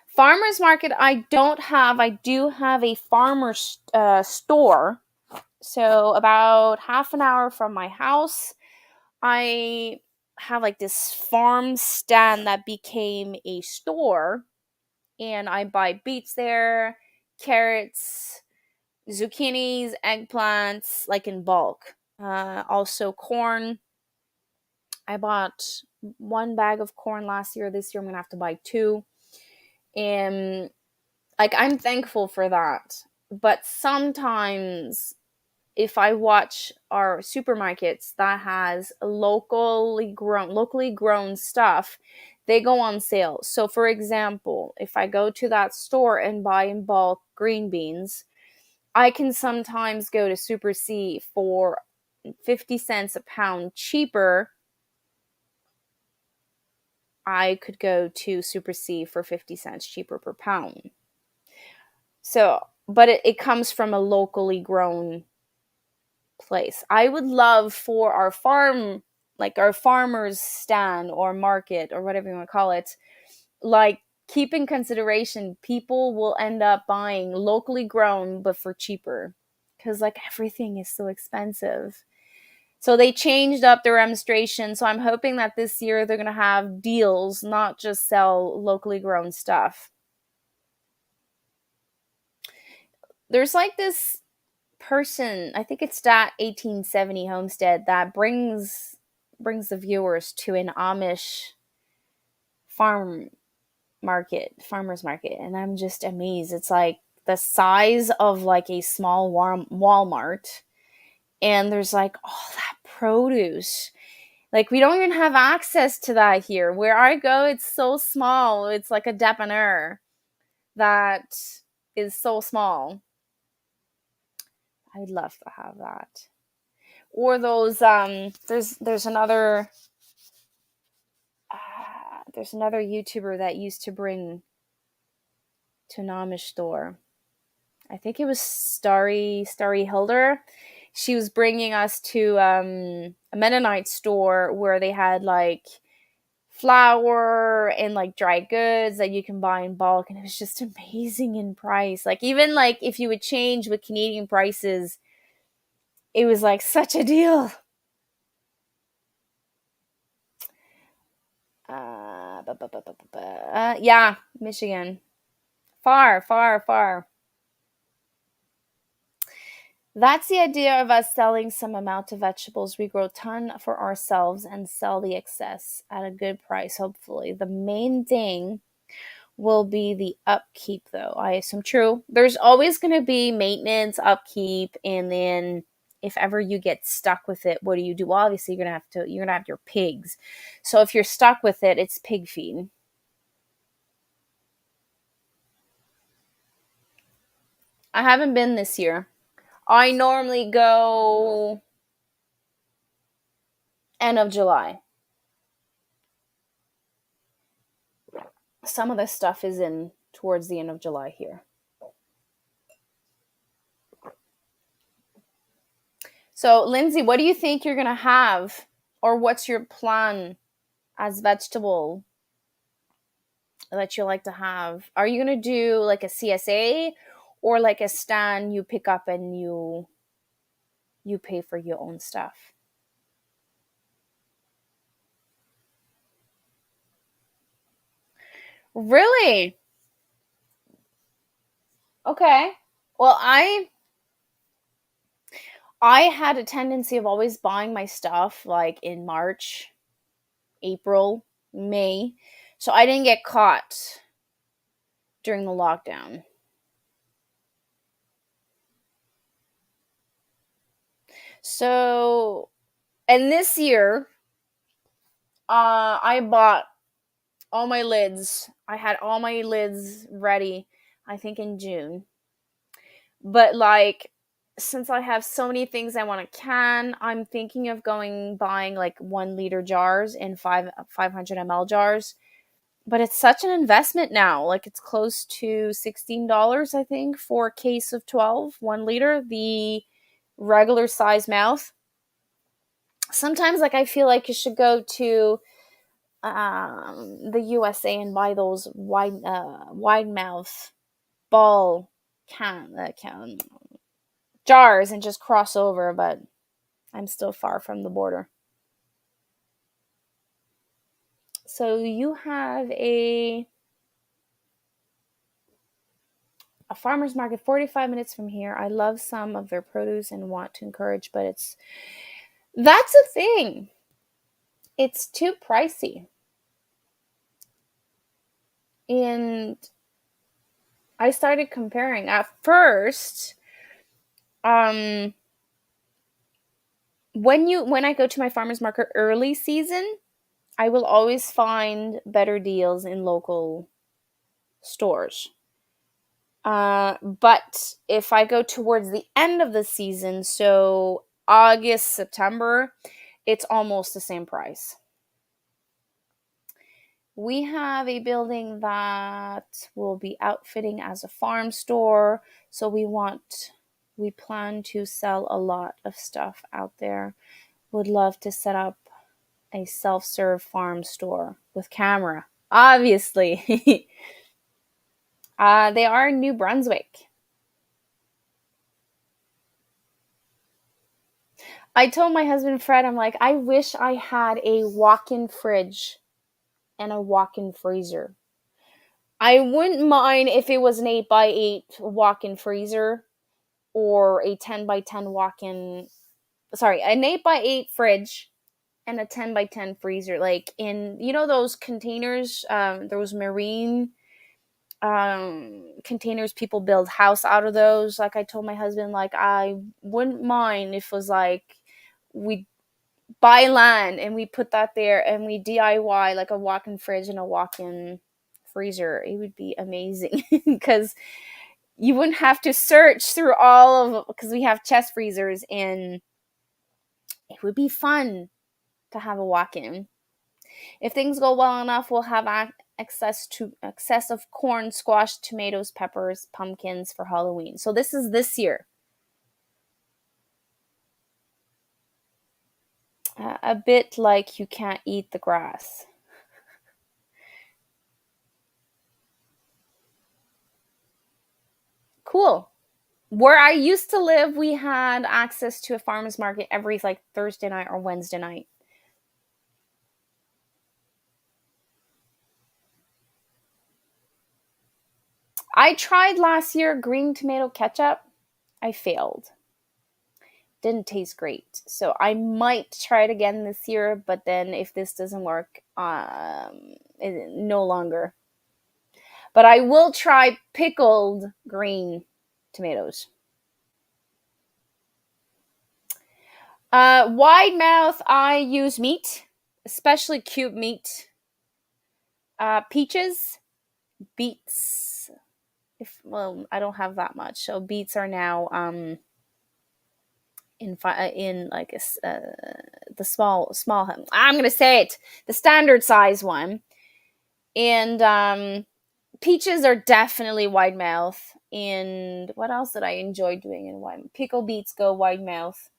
Farmers market, I don't have. I do have a farmer's store. So about half an hour from my house, I have like this farm stand that became a store, and I buy beets there, carrots, zucchinis, eggplants, like in bulk. Also corn. I bought one bag of corn last year. This year I'm gonna have to buy two. And like I'm thankful for that. But sometimes if I watch our supermarkets that has locally grown stuff, they go on sale. So for example, if I go to that store and buy in bulk green beans, I can sometimes go to Super C for 50 cents a pound cheaper. I could go to Super C for 50 cents cheaper per pound. So, but it comes from a locally grown place. I would love for our farm, like our farmers stand or market or whatever you want to call it, like keep in consideration people will end up buying locally grown but for cheaper, because like everything is so expensive. So they changed up their demonstration. So I'm hoping that this year they're going to have deals, not just sell locally grown stuff. There's like this person, I think it's that 1870 homestead that brings the viewers to an Amish farmers market, and I'm just amazed. It's like the size of like a small Walmart, and there's like all that produce. Like we don't even have access to that here. Where I go, it's so small. It's like a depanneur that is so small. I'd love to have that. Or those there's another YouTuber that used to bring to an Amish store. I think it was Starry Hilder. She was bringing us to a Mennonite store where they had like flour and like dry goods that you can buy in bulk, and it was just amazing in price. Like even like if you would change with Canadian prices, it was like such a deal. Yeah, Michigan. Far, far, far. That's the idea of us selling some amount of vegetables. We grow a ton for ourselves and sell the excess at a good price, hopefully. The main thing will be the upkeep, though. I assume true. There's always going to be maintenance, upkeep, and then if ever you get stuck with it, what do you do? Well, obviously you're gonna have your pigs. So if you're stuck with it, it's pig feed. I haven't been this year. I normally go end of July. Some of the stuff is in towards the end of July here. So, Lindsay, what do you think you're gonna have, or what's your plan as vegetable that you like to have? Are you gonna do like a CSA, or like a stand you pick up and you pay for your own stuff? Really? Okay. Well, I had a tendency of always buying my stuff like in March, April, May. So I didn't get caught during the lockdown. So, and this year, I bought all my lids. I had all my lids ready, I think in June. But like, since I have so many things I want to can, I'm thinking of going buying like 1 liter jars and 500 ml jars. But it's such an investment now. Like it's close to $16, I think, for a case of 12, 1 liter, the regular size mouth. Sometimes like I feel like you should go to the USA and buy those wide mouth ball can jars and just cross over, but I'm still far from the border. So you have a farmer's market 45 minutes from here. I love some of their produce and want to encourage, but that's a thing. It's too pricey. And I started comparing. At first, um when I go to my farmer's market early season, I will always find better deals in local stores. But if I go towards the end of the season, so August, September, it's almost the same price. We have a building that will be outfitting as a farm store, so we plan to sell a lot of stuff out there. Would love to set up a self-serve farm store with camera, obviously. They are in New Brunswick. I told my husband Fred, I'm like, I wish I had a walk-in fridge and a walk-in freezer. I wouldn't mind if it was an 8x8 walk-in freezer or a 10x10 walk-in, sorry, an 8x8 fridge and a 10x10 freezer. Like in, those containers, those marine containers people build house out of those. Like I told my husband, like I wouldn't mind if it was like we buy land and we put that there and we DIY like a walk-in fridge and a walk-in freezer. It would be amazing because you wouldn't have to search through all of, because we have chest freezers, and it would be fun to have a walk-in. If things go well enough, we'll have excess of corn, squash, tomatoes, peppers, pumpkins for Halloween. So this is this year. A bit like you can't eat the grass. Cool. Where I used to live, we had access to a farmer's market every like Thursday night or Wednesday night. I tried last year green tomato ketchup. I failed. Didn't taste great. So I might try it again this year, but then if this doesn't work, no longer. But I will try pickled green tomatoes. Wide mouth, I use meat, especially cube meat. Peaches, beets. If well, I don't have that much, so beets are now in like the small. I'm gonna say it, the standard size one, and peaches are definitely wide mouth. And what else did I enjoy doing in wide? Pickle beets go wide mouth,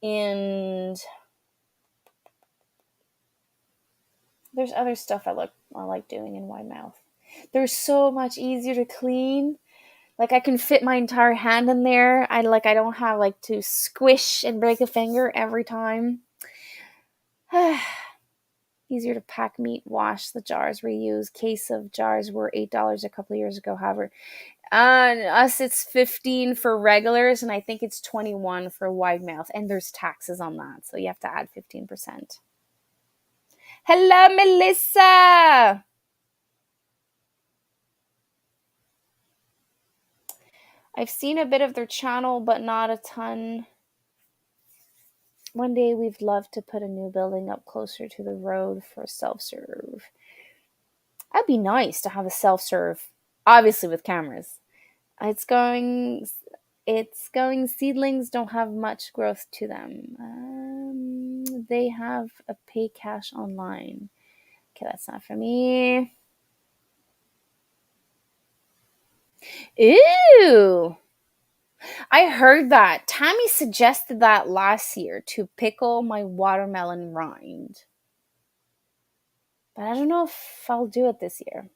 and there's other stuff I like doing in wide mouth. They're so much easier to clean. Like I can fit my entire hand in there. I don't have like to squish and break a finger every time. Easier to pack meat, wash the jars, reuse. Case of jars were $8 a couple of years ago. However, us it's 15 for regulars, and I think it's 21 for wide mouth. And there's taxes on that, so you have to add 15%. Hello, Melissa. I've seen a bit of their channel, but not a ton. One day we'd love to put a new building up closer to the road for self-serve. That'd be nice to have a self-serve, obviously with cameras. It's going. It's going. Seedlings don't have much growth to them. They have a pay cash online. Okay, that's not for me. Ew. I heard that. Tammy suggested that last year to pickle my watermelon rind. But I don't know if I'll do it this year.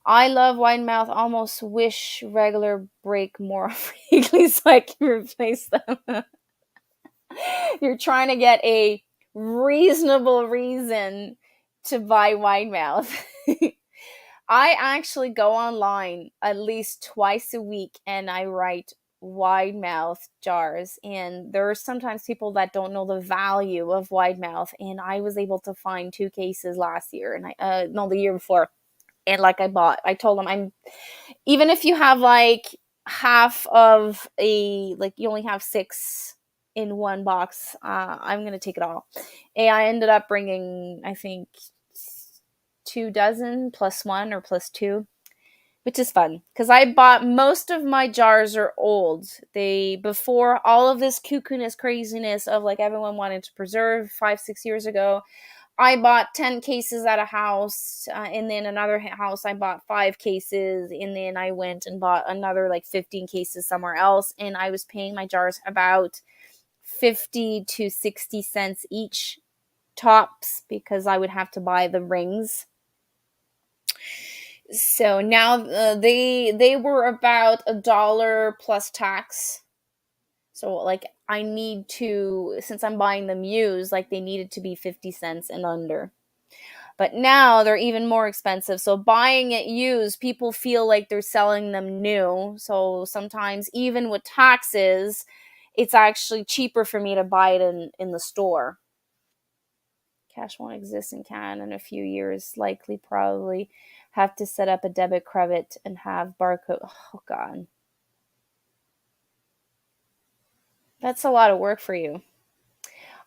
I love wide mouth. Almost wish regular break more frequently so I can replace them. You're trying to get a reasonable reason to buy wide mouth. I actually go online at least twice a week and I write wide mouth jars. And there are sometimes people that don't know the value of wide mouth. And I was able to find 2 cases last year, and the year before. And like I told them, even if you have like half of like you only have 6 in one box, I'm gonna take it all. And I ended up bringing, I think, 2 dozen plus 1 or plus 2, which is fun because I bought most of my jars are old. They before all of this cuckoo-ness craziness of like everyone wanted to preserve 5-6 years ago. I bought 10 cases at a house, and then another house I bought 5 cases, and then I went and bought another like 15 cases somewhere else, and I was paying my jars about 50 to 60 cents each tops because I would have to buy the rings. So now they were about $1 plus tax. So like I need to, since I'm buying them used, like they needed to be 50 cents and under. But now they're even more expensive. So buying it used, people feel like they're selling them new. So sometimes even with taxes, it's actually cheaper for me to buy it in the store. Cash won't exist in Canada in a few years. Likely, probably have to set up a debit credit and have barcode. Oh, God. That's a lot of work for you.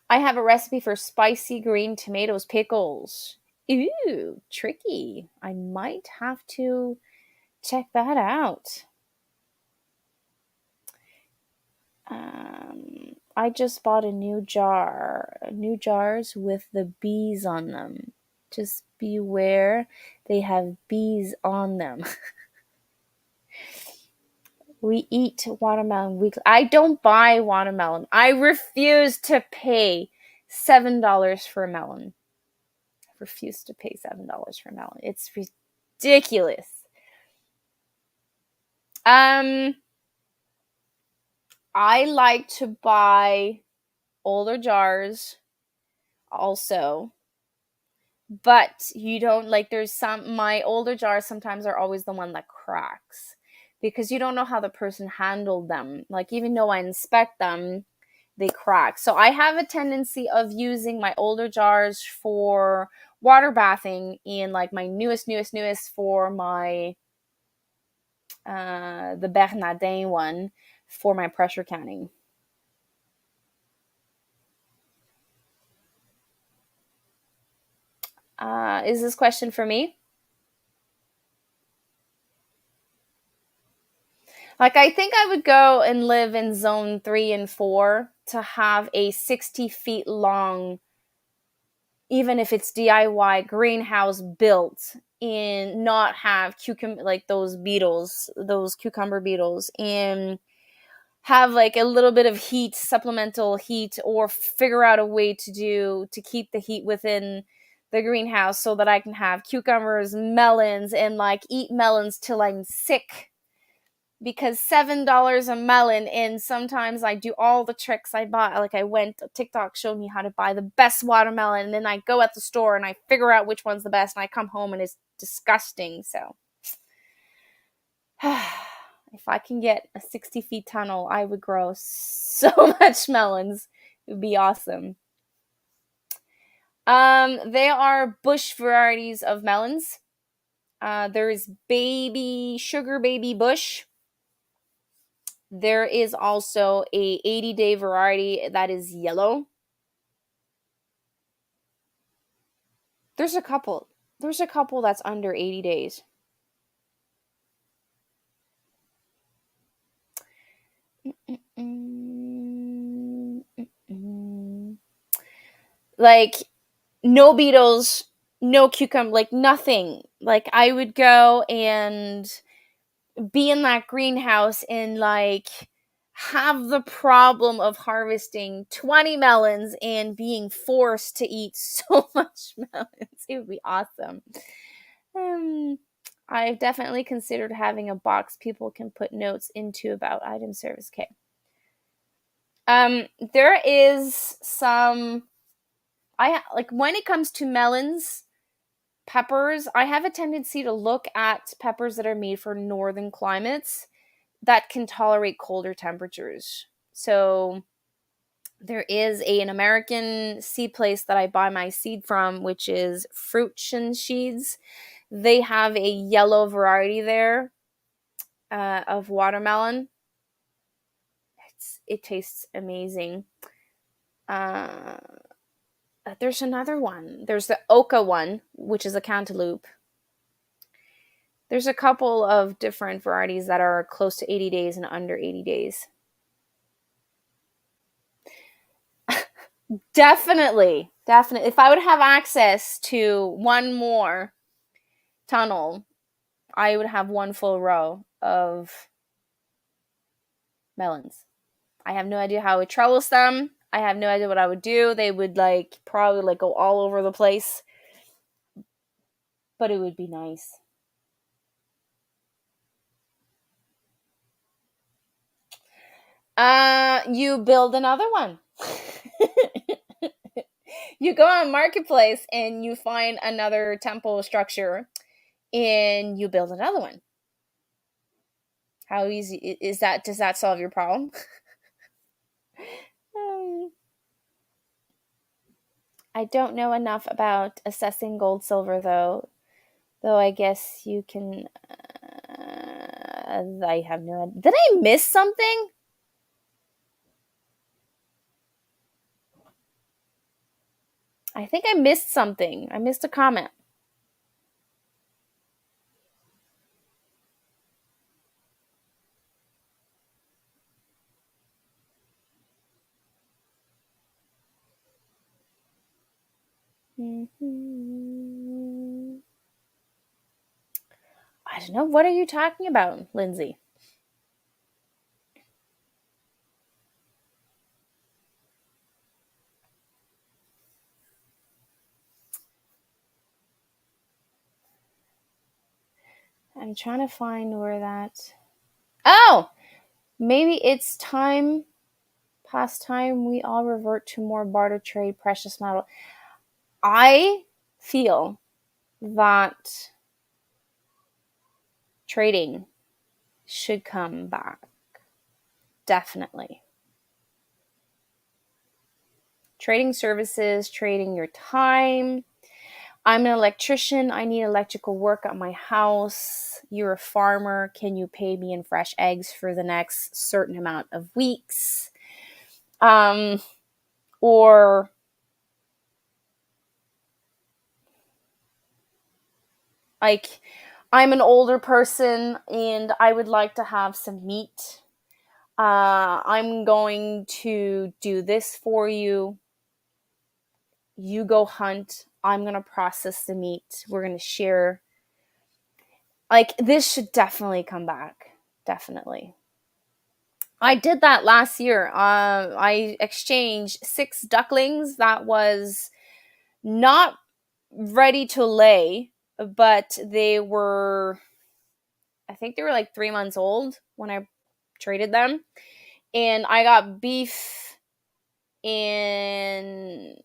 I have a recipe for spicy green tomatoes pickles. Ooh, tricky. I might have to check that out. I just bought new jars with the bees on them. Just beware, they have bees on them. We eat watermelon weekly. I don't buy watermelon. I refuse to pay $7 for a melon. I refuse to pay $7 for a melon. It's ridiculous. I like to buy older jars also. but you don't like, there's some, my older jars sometimes are always the one that cracks because you don't know how the person handled them. Like, even though I inspect them, they crack. So I have a tendency of using my older jars for water bathing, and like my newest for my the Bernardin one for my pressure canning. Is this question for me? Like, I think I would go and live in zone 3 and 4 to have a 60 feet long, even if it's DIY greenhouse built, and not have cucumber, like those beetles, those cucumber beetles, and have like a little bit of heat, supplemental heat, or figure out a way to keep the heat within the greenhouse so that I can have cucumbers, melons, and like eat melons till I'm sick, because $7 a melon, and sometimes I do all the tricks. I bought, like, I went, TikTok showed me how to buy the best watermelon, and then I go at the store and I figure out which one's the best, and I come home and it's disgusting. So if I can get a 60 feet tunnel, I would grow so much melons. It would be awesome. They are bush varieties of melons. There is baby sugar baby bush. There is also a 80-day variety that is yellow. There's a couple. There's a couple that's under 80 days. Like, no beetles, no cucumber, like nothing. Like, I would go and be in that greenhouse and like have the problem of harvesting 20 melons and being forced to eat so much melons. It would be awesome. Um, I've definitely considered having a box people can put notes into about item service. Okay. There is some, I like, when it comes to melons, peppers, I have a tendency to look at peppers that are made for northern climates that can tolerate colder temperatures. So there is an American seed place that I buy my seed from, which is Fruits and Seeds. They have a yellow variety there of watermelon. It tastes amazing. Uh, there's another one. There's the Oka one, which is a cantaloupe. There's a couple of different varieties that are close to 80 days and under 80 days. Definitely. Definitely. If I would have access to one more tunnel, I would have one full row of melons. I have no idea how I would trellis them. I have no idea what I would do. They would like probably like go all over the place, but it would be nice. You build another one. You go on Marketplace and you find another temple structure and you build another one. How easy is that? Does that solve your problem? um, I don't know enough about assessing gold silver though I guess you can. I have no idea. Did I miss something? I think I missed something. I missed a comment. Mm-hmm. I don't know. What are you talking about, Lindsay? I'm trying to find where that. Oh, maybe it's time. Past time we all revert to more barter trade, precious metal. I feel that trading should come back. Definitely. Trading services, trading your time. I'm an electrician. I need electrical work at my house. You're a farmer. Can you pay me in fresh eggs for the next certain amount of weeks? Or like, I'm an older person and I would like to have some meat. I'm going to do this for you. You go hunt. I'm going to process the meat. We're going to share. Like, this should definitely come back. Definitely. I did that last year. I exchanged 6 ducklings that was not ready to lay, but I think they were like 3 months old when I traded them. And I got and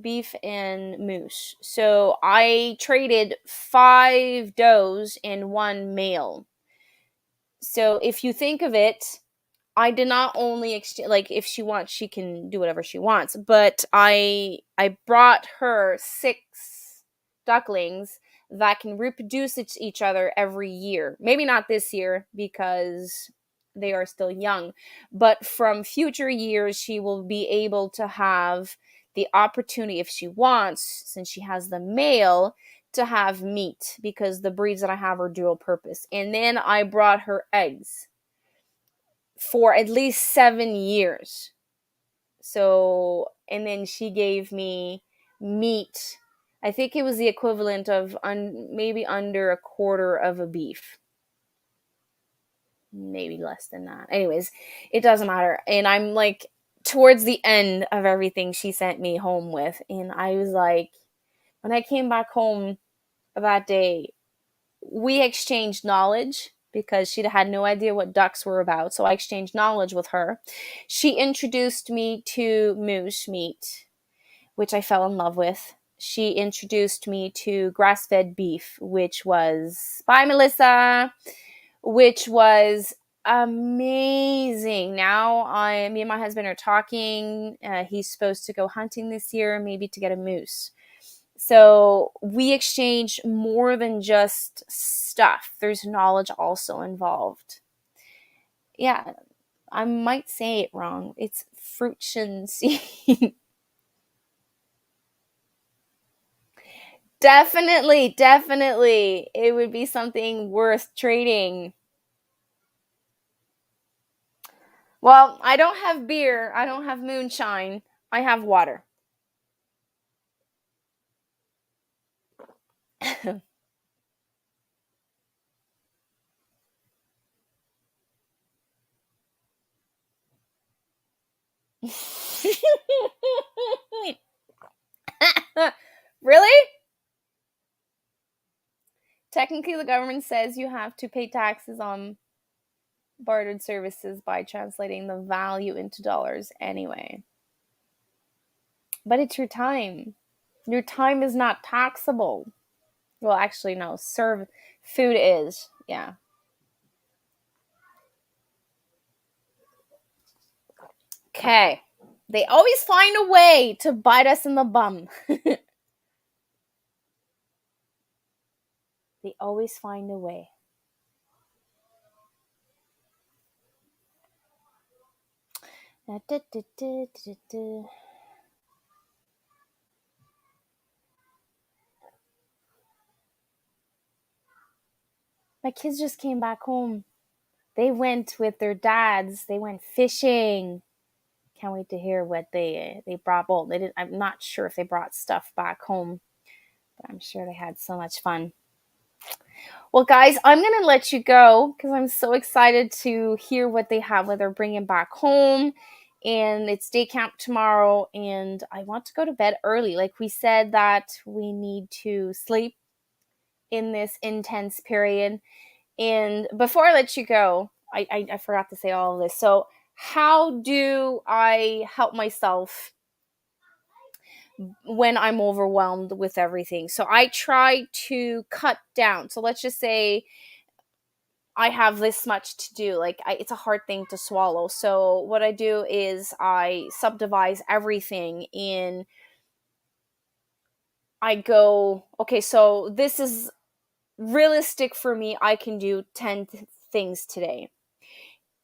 beef and moose. So I traded 5 does and 1 male. So if you think of it, I did not only exchange, like, if she wants, she can do whatever she wants, but I brought her 6 ducklings that can reproduce each other every year. Maybe not this year because they are still young, but from future years she will be able to have the opportunity, if she wants, since she has the male, to have meat, because the breeds that I have are dual purpose. And then I brought her eggs for at least 7 years. So, and then she gave me meat. I think it was the equivalent of maybe under a quarter of a beef. Maybe less than that. Anyways, it doesn't matter. And I'm like towards the end of everything she sent me home with. And I was like, when I came back home that day, we exchanged knowledge because she had no idea what ducks were about. So I exchanged knowledge with her. She introduced me to moose meat, which I fell in love with. She introduced me to grass-fed beef, which was, bye Melissa, which was amazing. Now me and my husband are talking. He's supposed to go hunting this year, maybe to get a moose. So we exchange more than just stuff. There's knowledge also involved. Yeah, I might say it wrong. It's fruition. Definitely, definitely. It would be something worth trading. Well, I don't have beer. I don't have moonshine. I have water. Really? Technically, the government says you have to pay taxes on bartered services by translating the value into dollars anyway. But it's your time. Your time is not taxable. Well, actually, no. Food is. Yeah. Okay. They always find a way to bite us in the bum. They always find a way. Da, da, da, da, da, da. My kids just came back home. They went with their dads. They went fishing. Can't wait to hear what they brought. Well, they didn't. I'm not sure if they brought stuff back home, but I'm sure they had so much fun. Well, guys, I'm gonna let you go because I'm so excited to hear what they have, what they're bringing back home. And it's day camp tomorrow, and I want to go to bed early. Like we said, that we need to sleep in this intense period. And before I let you go, I forgot to say all of this. So, how do I help myself when I'm overwhelmed with everything. So I try to cut down. So let's just say I have this much to do. Like, it's a hard thing to swallow. So what I do is I subdivide everything in. I go, okay, so this is realistic for me. I can do 10 things today.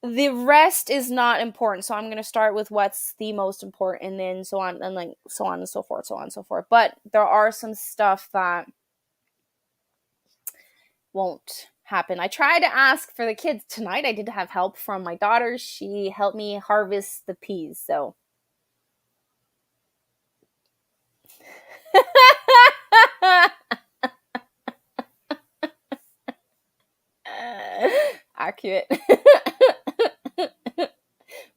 The rest is not important. So I'm going to start with what's the most important, and then so on, and like so on and so forth, so on and so forth. But there are some stuff that won't happen. I tried to ask for the kids tonight. I did have help from my daughter. She helped me harvest the peas. So accurate.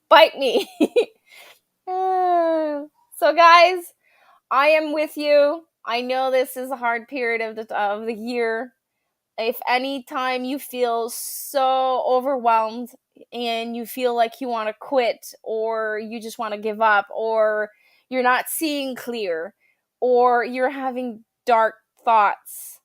Bite me. So guys, I am with you. I know this is a hard period of the year. If any time you feel so overwhelmed and you feel like you want to quit, or you just want to give up, or you're not seeing clear, or you're having dark thoughts,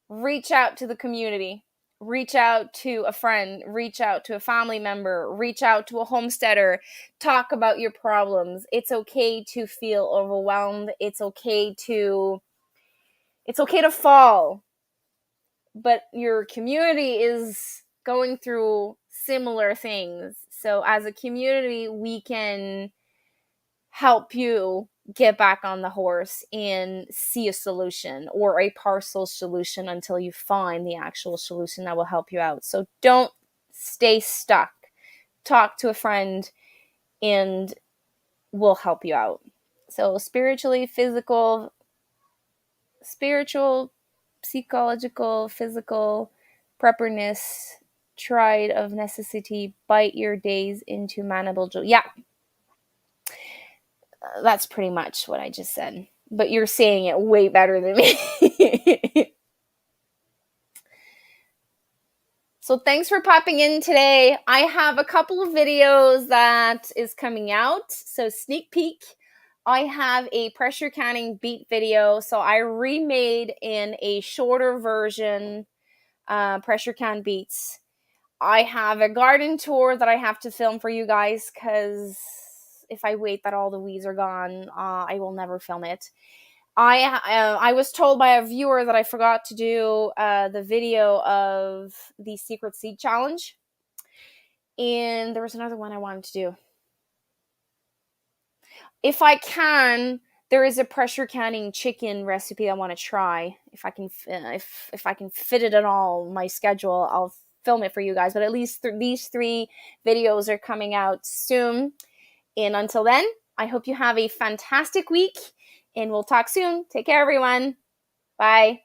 reach out to the community. Reach out to a friend, reach out to a family member, reach out to a homesteader, talk about your problems. It's okay to feel overwhelmed. It's okay to fall, but your community is going through similar things. So as a community, we can help you get back on the horse and see a solution, or a partial solution, until you find the actual solution that will help you out. So don't stay stuck. Talk to a friend and we'll help you out. So spiritual, psychological, physical preparedness, tried of necessity, bite your days into manageable joy. Yeah, that's pretty much what I just said. But you're saying it way better than me. So thanks for popping in today. I have a couple of videos that is coming out. So sneak peek. I have a pressure canning beet video. So I remade in a shorter version pressure can beets. I have a garden tour that I have to film for you guys, because if I wait that all the weeds are gone, I will never film it. I was told by a viewer that I forgot to do the video of the secret seed challenge, and there was another one I wanted to do. If I can, there is a pressure canning chicken recipe I want to try. If I can, if I can fit it in all my schedule, I'll film it for you guys. But at least these 3 videos are coming out soon. And until then, I hope you have a fantastic week, and we'll talk soon. Take care, everyone. Bye.